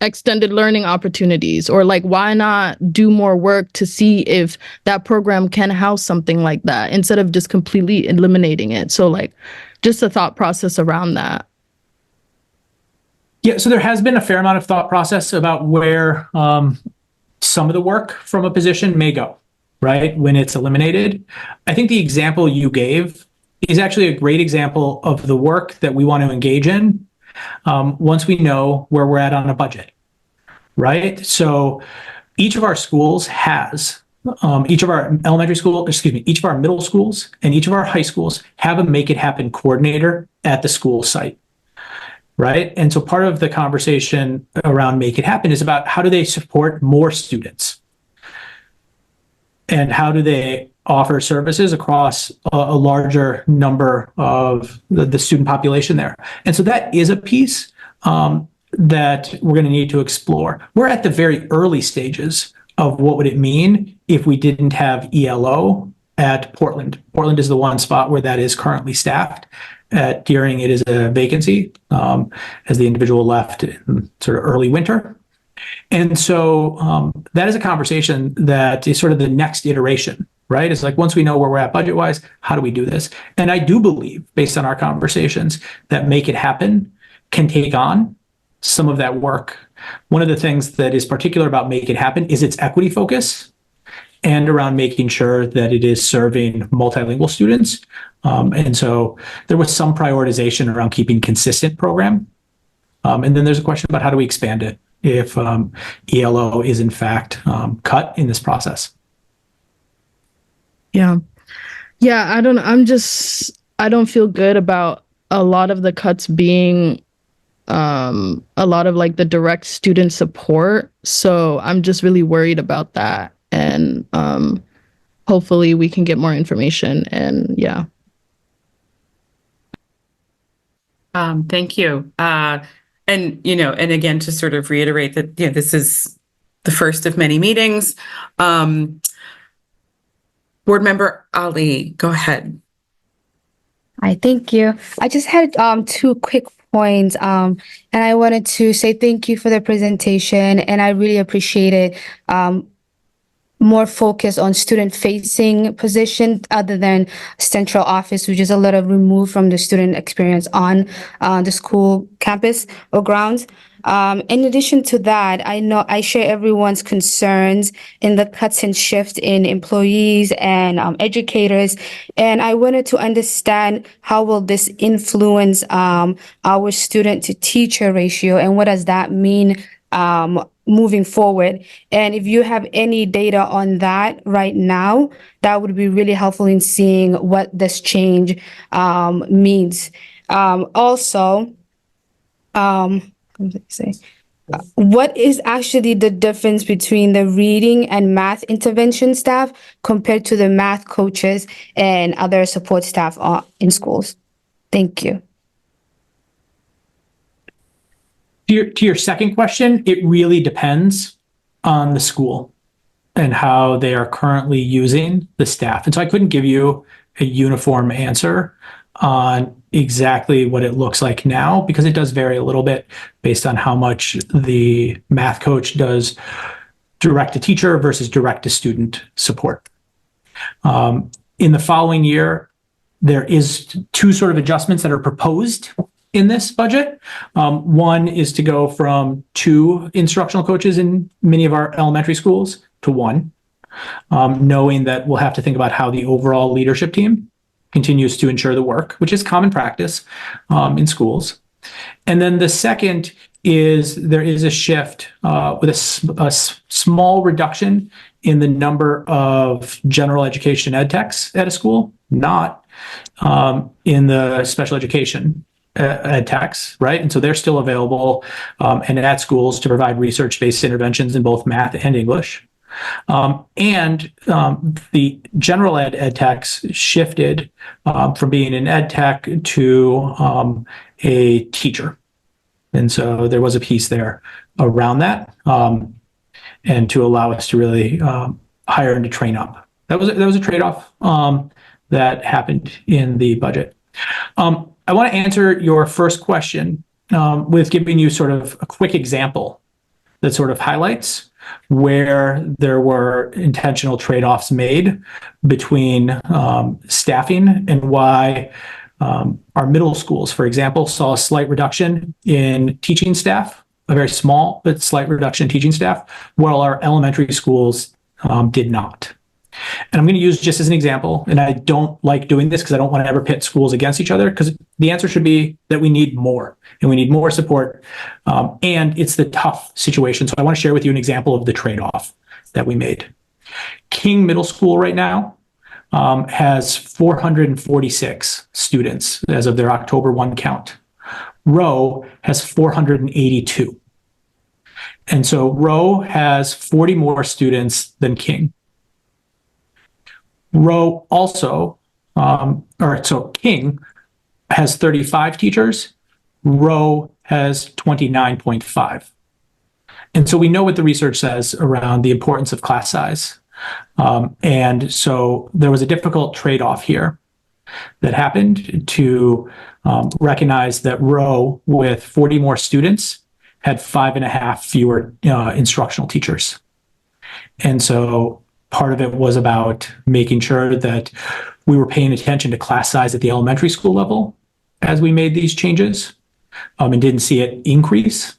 extended learning opportunities, or like why not do more work to see if that program can house something like that instead of just completely eliminating it. So like just a thought process around that. Yeah, so there has been a fair amount of thought process about where some of the work from a position may go, right, when it's eliminated. I think the example you gave is actually a great example of the work that we want to engage in once we know where we're at on a budget, right? So each of our schools has, each of our each of our middle schools and each of our high schools have a Make It Happen coordinator at the school site, right? And so part of the conversation around Make It Happen is about how do they support more students? And how do they offer services across a larger number of the student population there? And so that is a piece that we're going to need to explore. We're at the very early stages of what would it mean if we didn't have ELO at Portland. Portland is the one spot where that is currently staffed. At Deering, it is a vacancy as the individual left in sort of early winter. And so that is a conversation that is sort of the next iteration, right? It's like, once we know where we're at budget-wise, how do we do this? And I do believe, based on our conversations, that Make It Happen can take on some of that work. One of the things that is particular about Make It Happen is its equity focus and around making sure that it is serving multilingual students. And so there was some prioritization around keeping consistent program. And then there's a question about how do we expand it if ELO is in fact cut in this process. Yeah. Yeah, I don't I don't feel good about a lot of the cuts being a lot of like the direct student support. So I'm just really worried about that. And hopefully we can get more information, and yeah. Thank you. And, and again, to sort of reiterate that, this is the first of many meetings. Board Member Ali, go ahead. Hi, thank you. I just had two quick points, and I wanted to say thank you for the presentation, and I really appreciated more focus on student-facing position other than central office, which is a little removed from the student experience on the school campus or grounds. In addition to that, I know I share everyone's concerns in the cuts and shift in employees and educators, and I wanted to understand how will this influence our student to teacher ratio, and what does that mean moving forward? And if you have any data on that right now, that would be really helpful in seeing what this change means. Also, what is actually the difference between the reading and math intervention staff compared to the math coaches and other support staff in schools? Thank you. To your second question, it really depends on the school and how they are currently using the staff. And so I couldn't give you a uniform answer on exactly what it looks like now, because it does vary a little bit based on how much the math coach does direct to teacher versus direct to student support. In the following year, there is two sort of adjustments that are proposed in this budget. One is to go from 2 instructional coaches in many of our elementary schools to 1, knowing that we'll have to think about how the overall leadership team continues to ensure the work, which is common practice in schools. And then the second is there is a shift with a small reduction in the number of general education ed techs at a school, not in the special education ed techs, right? And so they're still available and at schools to provide research-based interventions in both math and English. And the general ed techs shifted from being an ed tech to a teacher. And so there was a piece there around that, and to allow us to really hire and to train up. That was a trade-off that happened in the budget. I want to answer your first question with giving you sort of a quick example that sort of highlights where there were intentional trade-offs made between staffing and why our middle schools, for example, saw a slight reduction in teaching staff, a very small but slight reduction in teaching staff, while our elementary schools did not. And I'm going to use just as an example, and I don't like doing this because I don't want to ever pit schools against each other, because the answer should be that we need more and we need more support. And it's the tough situation. So I want to share with you an example of the trade-off that we made. King Middle School right now has 446 students as of their October 1 count. Rowe has 482. And so Rowe has 40 more students than King. Rowe also, so King has 35 teachers, Rowe has 29.5. And so we know what the research says around the importance of class size. And so there was a difficult trade-off here that happened to recognize that Rowe, with 40 more students, had 5.5 fewer instructional teachers. And so part of it was about making sure that we were paying attention to class size at the elementary school level as we made these changes, and didn't see it increase.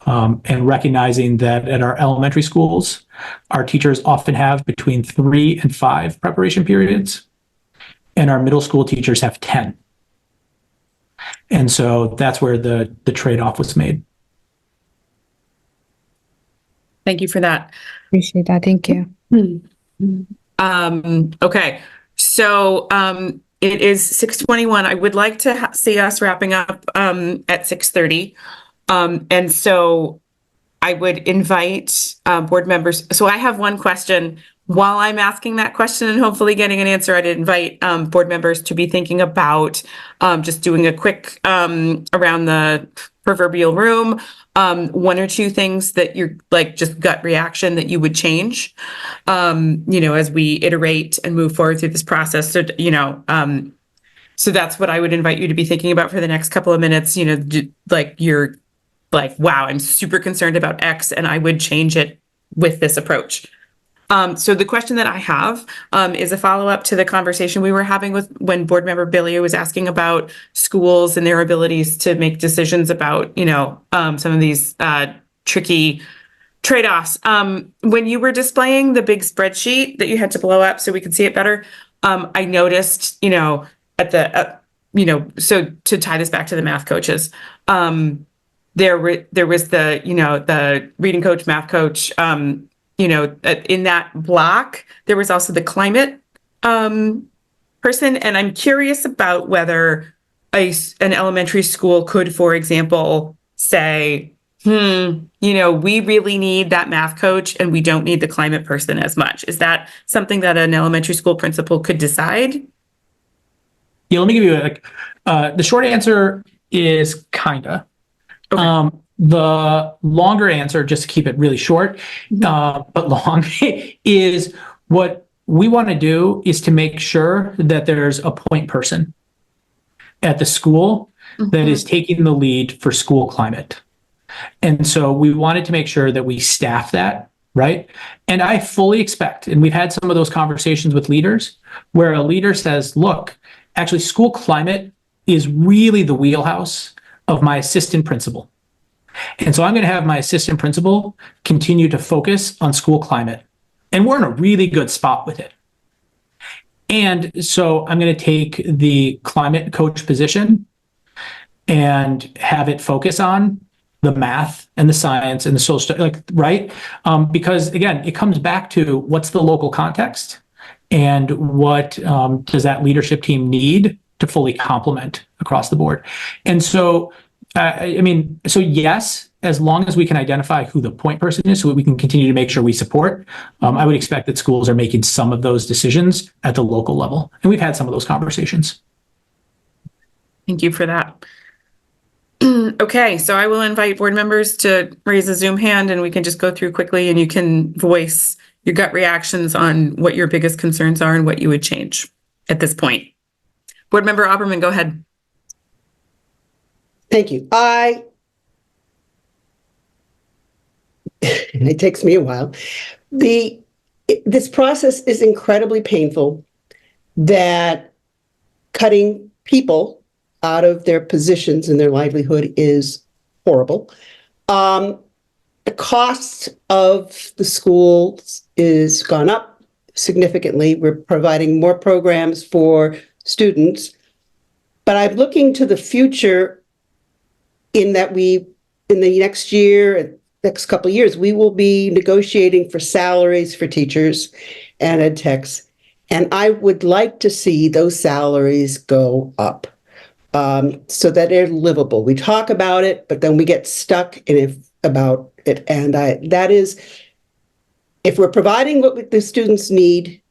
And recognizing that at our elementary schools, our teachers often have between 3 and 5 preparation periods, and our middle school teachers have 10. And so that's where the trade-off was made. Thank you for that. Appreciate that. Thank you. Okay, so it is 6:21. I would like to see us wrapping up at 6:30. And so I would invite board members. So I have one question. While I'm asking that question and hopefully getting an answer, I'd invite board members to be thinking about just doing a quick around the proverbial room, 1 or 2 things that you're like just gut reaction that you would change, as we iterate and move forward through this process. So, so that's what I would invite you to be thinking about for the next couple of minutes, like you're like, wow, I'm super concerned about X and I would change it with this approach. So the question that I have is a follow-up to the conversation we were having with when board member Billy was asking about schools and their abilities to make decisions about, some of these tricky trade-offs. When you were displaying the big spreadsheet that you had to blow up so we could see it better, I noticed, at the, so to tie this back to the math coaches, there was the reading coach, math coach, in that block, there was also the climate person. And I'm curious about whether an elementary school could, for example, say, we really need that math coach and we don't need the climate person as much. Is that something that an elementary school principal could decide? Yeah, let me give you the short answer is kinda. Okay. The longer answer, just to keep it really short, but long, is what we want to do is to make sure that there's a point person at the school that is taking the lead for school climate. And so we wanted to make sure that we staff that, right? And I fully expect, and we've had some of those conversations with leaders, where a leader says, look, actually school climate is really the wheelhouse of my assistant principal. And so I'm going to have my assistant principal continue to focus on school climate. And we're in a really good spot with it. And so I'm going to take the climate coach position and have it focus on the math and the science and the social, right? Because again, it comes back to what's the local context and what does that leadership team need to fully complement across the board. And so so yes, as long as we can identify who the point person is so that we can continue to make sure we support, I would expect that schools are making some of those decisions at the local level. And we've had some of those conversations. Thank you for that. Okay, so I will invite board members to raise a Zoom hand and we can just go through quickly and you can voice your gut reactions on what your biggest concerns are and what you would change at this point. Board member Opperman, go ahead. Thank you. and it takes me a while, this process is incredibly painful, that cutting people out of their positions and their livelihood is horrible. The cost of the schools is gone up significantly. We're providing more programs for students, but I'm looking to the future in that in the next year, next couple of years, we will be negotiating for salaries for teachers and ed techs. And I would like to see those salaries go up, so that they're livable. We talk about it, but then we get stuck about it. And that is, if we're providing what the students need,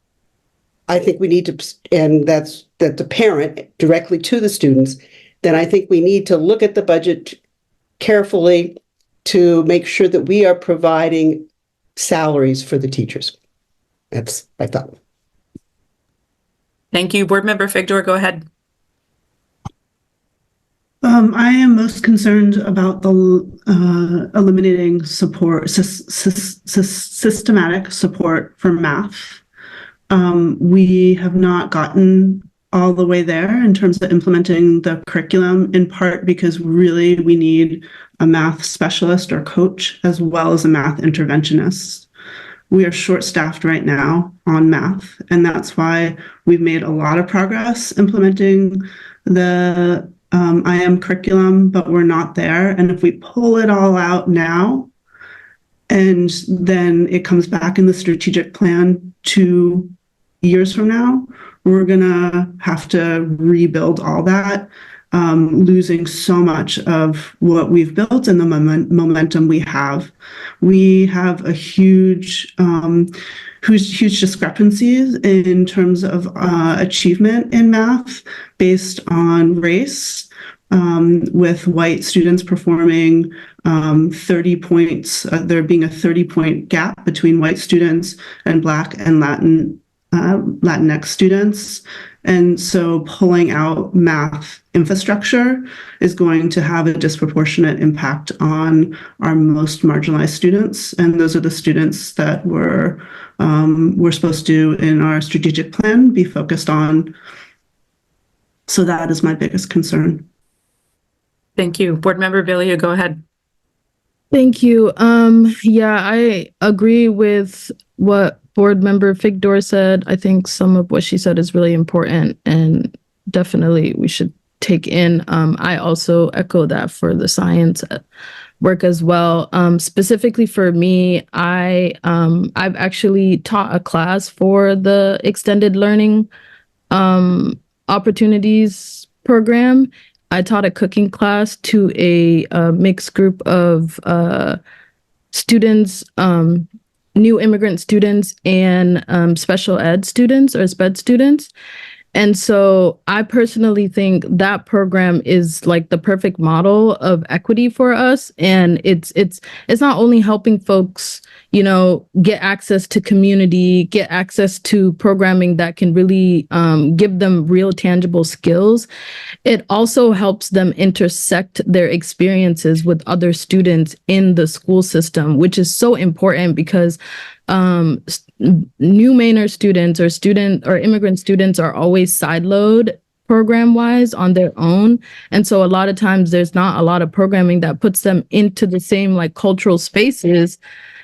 I think we need to, and that's the parent directly to the students, then I think we need to look at the budget carefully to make sure that we are providing salaries for the teachers. That's my thought. Thank you. Board Member Figdor, go ahead. I am most concerned about the eliminating support, systematic support for math. We have not gotten all the way there in terms of implementing the curriculum, in part because really we need a math specialist or coach as well as a math interventionist. We are short-staffed right now on math, and that's why we've made a lot of progress implementing the IM curriculum, but we're not there. And if we pull it all out now, and then it comes back in the strategic plan 2 years from now, we're gonna have to rebuild all that, losing so much of what we've built and the momentum we have. We have a huge discrepancies in terms of achievement in math based on race, with white students performing 30 points, there being a 30-point gap between white students and Black and Latinx students. And so pulling out math infrastructure is going to have a disproportionate impact on our most marginalized students. And those are the students that we're supposed to, in our strategic plan, be focused on. So that is my biggest concern. Thank you. Board Member Billy, go ahead. Thank you. Yeah, I agree with what Board Member Figdor said. I think some of what she said is really important and definitely we should take in. I also echo that for the science work as well. Specifically for me, I've actually taught a class for the extended learning opportunities program. I taught a cooking class to a mixed group of students, new immigrant students and special ed students or SPED students. And so I personally think that program is like the perfect model of equity for us. And it's not only helping folks, you know, get access to community, get access to programming that can really give them real tangible skills. It also helps them intersect their experiences with other students in the school system, which is so important because new Mainer students or immigrant students are always sideload program wise on their own. And so a lot of times there's not a lot of programming that puts them into the same like cultural spaces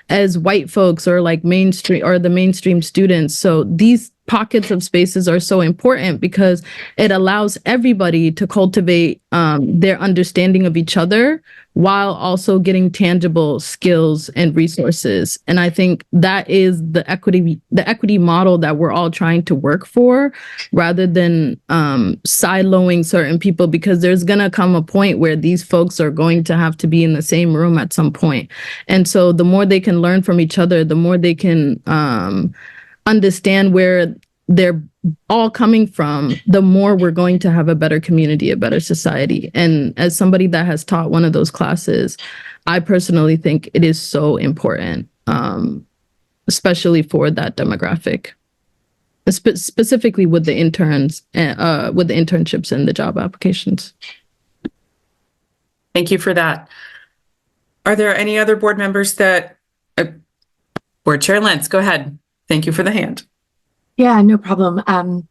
as white folks or like mainstream or the mainstream students. So these pockets of spaces are so important because it allows everybody to cultivate their understanding of each other while also getting tangible skills and resources. And I think that is the equity model that we're all trying to work for, rather than siloing certain people, because there's going to come a point where these folks are going to have to be in the same room at some point. And so the more they can learn from each other, the more they can understand where they're all coming from, the more we're going to have a better community, a better society. And as somebody that has taught one of those classes, I personally think it is so important, especially for that demographic, specifically with the interns, with the internships and the job applications. Thank you for that. Are there any other board members that Board Chair Lentz, go ahead. Thank you for the hand. Yeah, no problem. I'm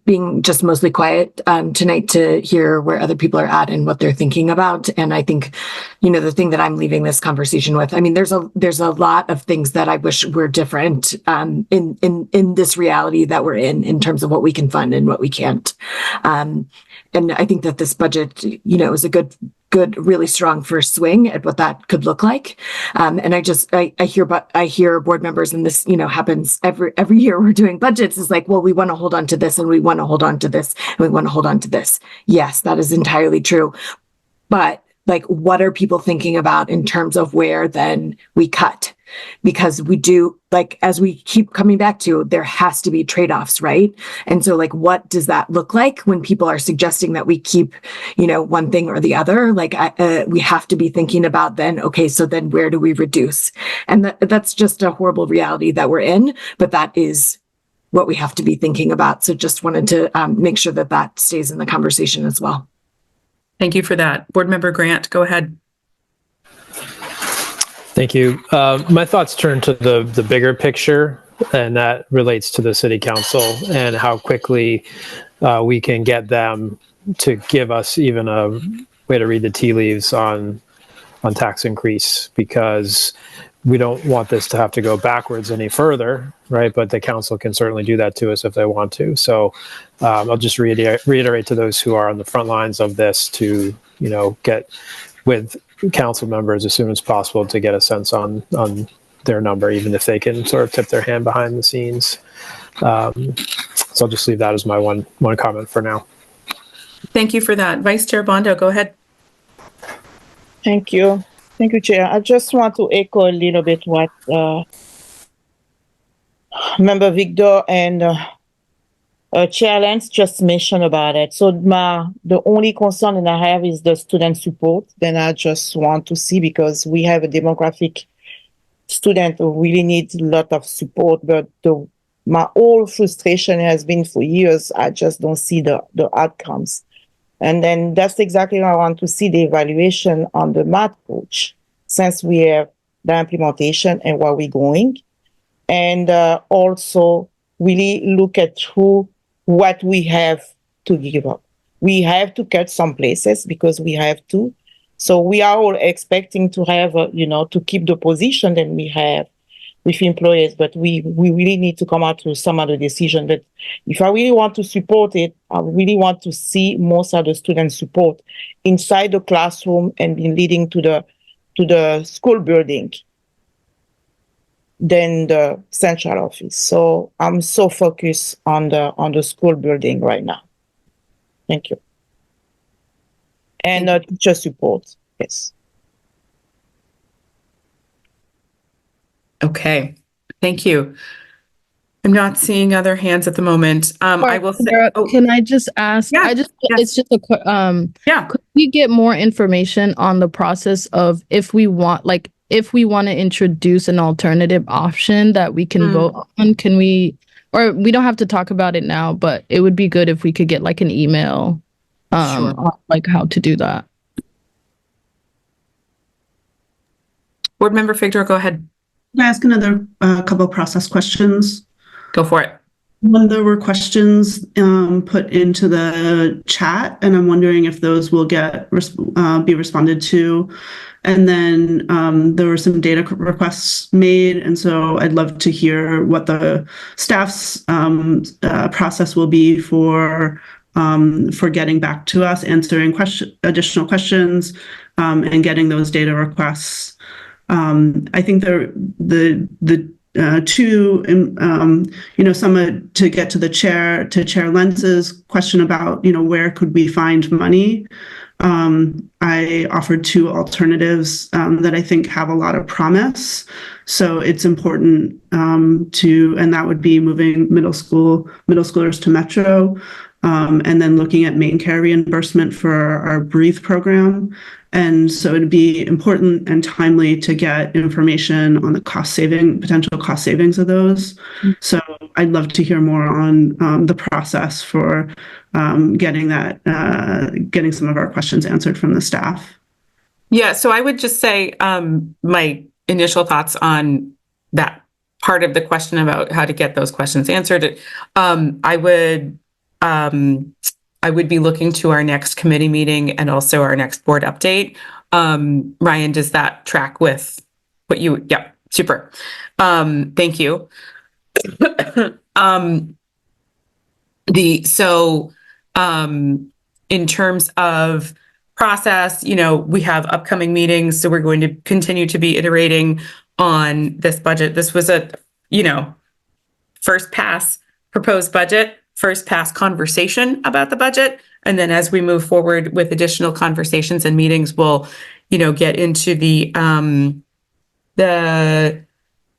being just mostly quiet tonight to hear where other people are at and what they're thinking about. And I think, the thing that I'm leaving this conversation with, I mean, there's a lot of things that I wish were different in this reality that we're in terms of what we can fund and what we can't. And I think that this budget, is a good, really strong first swing at what that could look like. And I hear board members, and this, happens every year we're doing budgets, is like, well, we want to hold on to this, and we want to hold on to this, and we want to hold on to this. Yes, that is entirely true. But like, what are people thinking about in terms of where then we cut? Because we do, like, as we keep coming back to, there has to be trade-offs, right? And so, like, what does that look like when people are suggesting that we keep, one thing or the other? Like, we have to be thinking about then, okay, so then where do we reduce? And that's just a horrible reality that we're in, but that is what we have to be thinking about. So just wanted to make sure that that stays in the conversation as well. Thank you for that. Board Member Grant, go ahead. Thank you. My thoughts turn to the bigger picture, and that relates to the City Council and how quickly we can get them to give us even a way to read the tea leaves on tax increase, because we don't want this to have to go backwards any further, right? But the council can certainly do that to us if they want to. So I'll just reiterate to those who are on the front lines of this to, get with council members as soon as possible to get a sense on their number, even if they can sort of tip their hand behind the scenes. So I'll just leave that as my one comment for now. Thank you for that. Vice Chair Bondo, go ahead. Thank you. Thank you, Chair. I just want to echo a little bit what Member Victor and Chair Lentz just mentioned about it. So the only concern that I have is the student support. Then I just want to see, because we have a demographic student who really needs a lot of support, but my whole frustration has been for years, I just don't see the outcomes. And then that's exactly what I want to see, the evaluation on the math coach, since we have the implementation and where we're going. And also really look at what we have to give up. We have to cut some places because we have to. So we are all expecting to have, to keep the position that we have with employers, but we really need to come out with some other decision. But if I really want to support it, I really want to see most of the student support inside the classroom and be leading to the school building than the central office. So I'm so focused on the school building right now. Thank you. And teacher support, yes. Okay, thank you. I'm not seeing other hands at the moment. I will say, Sarah, can I just ask? Yeah, It's just a quick. yeah. Could we get more information on the process of if we want to introduce an alternative option that we can vote on? Can we, or we don't have to talk about it now, but it would be good if we could get like an email, Sure. on, like how to do that. Board Member Figdor, go ahead. Can I ask another couple process questions? Go for it. When there were questions put into the chat, and I'm wondering if those will be responded to. And then there were some data requests made, and so I'd love to hear what the staff's process will be for getting back to us, answering additional questions, and getting those data requests. I think the two, some to get to Chair Lentz's question about, where could we find money? I offered two alternatives that I think have a lot of promise. So it's important and that would be moving middle schoolers to Metro, and then looking at Maine care reimbursement for our Breathe program. And so it'd be important and timely to get information on the potential cost savings of those. So I'd love to hear more on the process for getting some of our questions answered from the staff. Yeah, so I would just say my initial thoughts on that part of the question about how to get those questions answered. I would be looking to our next committee meeting and also our next board update. Ryan, does that track with what you, yeah, super. Thank you. In terms of process, we have upcoming meetings, so we're going to continue to be iterating on this budget. This was a, first pass proposed budget, first pass conversation about the budget. And then as we move forward with additional conversations and meetings, we'll, get into the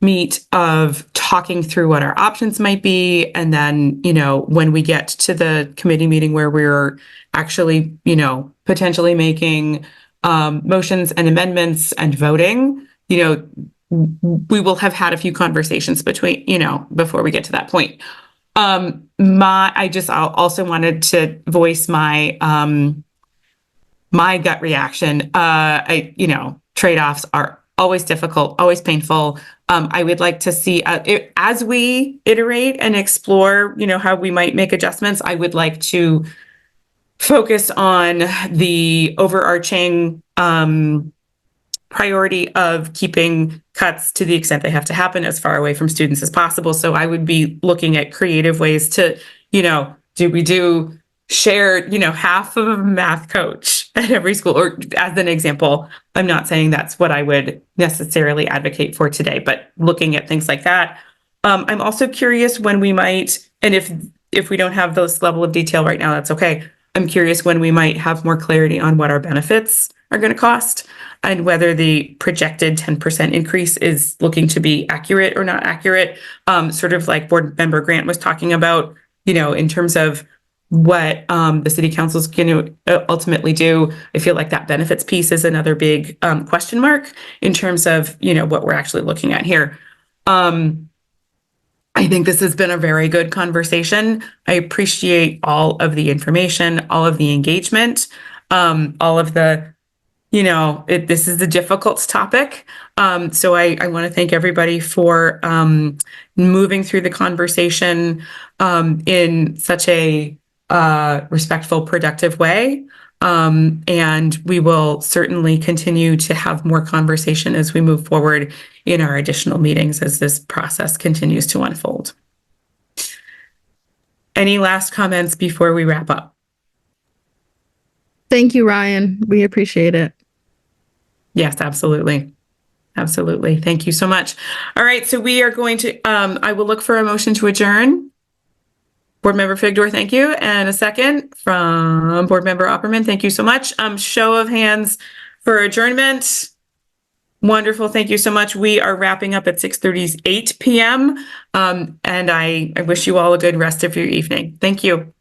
meat of talking through what our options might be. And then, when we get to the committee meeting where we're actually, potentially making motions and amendments and voting, we will have had a few conversations between, before we get to that point. I also wanted to voice my, my gut reaction. Trade-offs are always difficult, always painful. I would like to see, as we iterate and explore, how we might make adjustments, I would like to focus on the overarching priority of keeping cuts, to the extent they have to happen, as far away from students as possible. So I would be looking at creative ways to, do we do shared, half of a math coach at every school, or as an example. I'm not saying that's what I would necessarily advocate for today, but looking at things like that. I'm also curious when we might, and if we don't have those level of detail right now, that's okay. I'm curious when we might have more clarity on what our benefits are going to cost and whether the projected 10% increase is looking to be accurate or not accurate. Sort of like Board Member Grant was talking about, in terms of what the city council is going to ultimately do. I feel like that benefits piece is another big question mark in terms of, what we're actually looking at here. I think this has been a very good conversation. I appreciate all of the information, all of the engagement, all of the, this is a difficult topic. So I want to thank everybody for moving through the conversation in such a respectful, productive way. And we will certainly continue to have more conversation as we move forward in our additional meetings as this process continues to unfold. Any last comments before we wrap up? Thank you, Ryan. We appreciate it. Yes, absolutely. Absolutely. Thank you so much. All right. So we are going to, I will look for a motion to adjourn. Board Member Figdor, thank you. And a second from Board Member Opperman. Thank you so much. Show of hands for adjournment. Wonderful. Thank you so much. We are wrapping up at 6:38 p.m. And I wish you all a good rest of your evening. Thank you.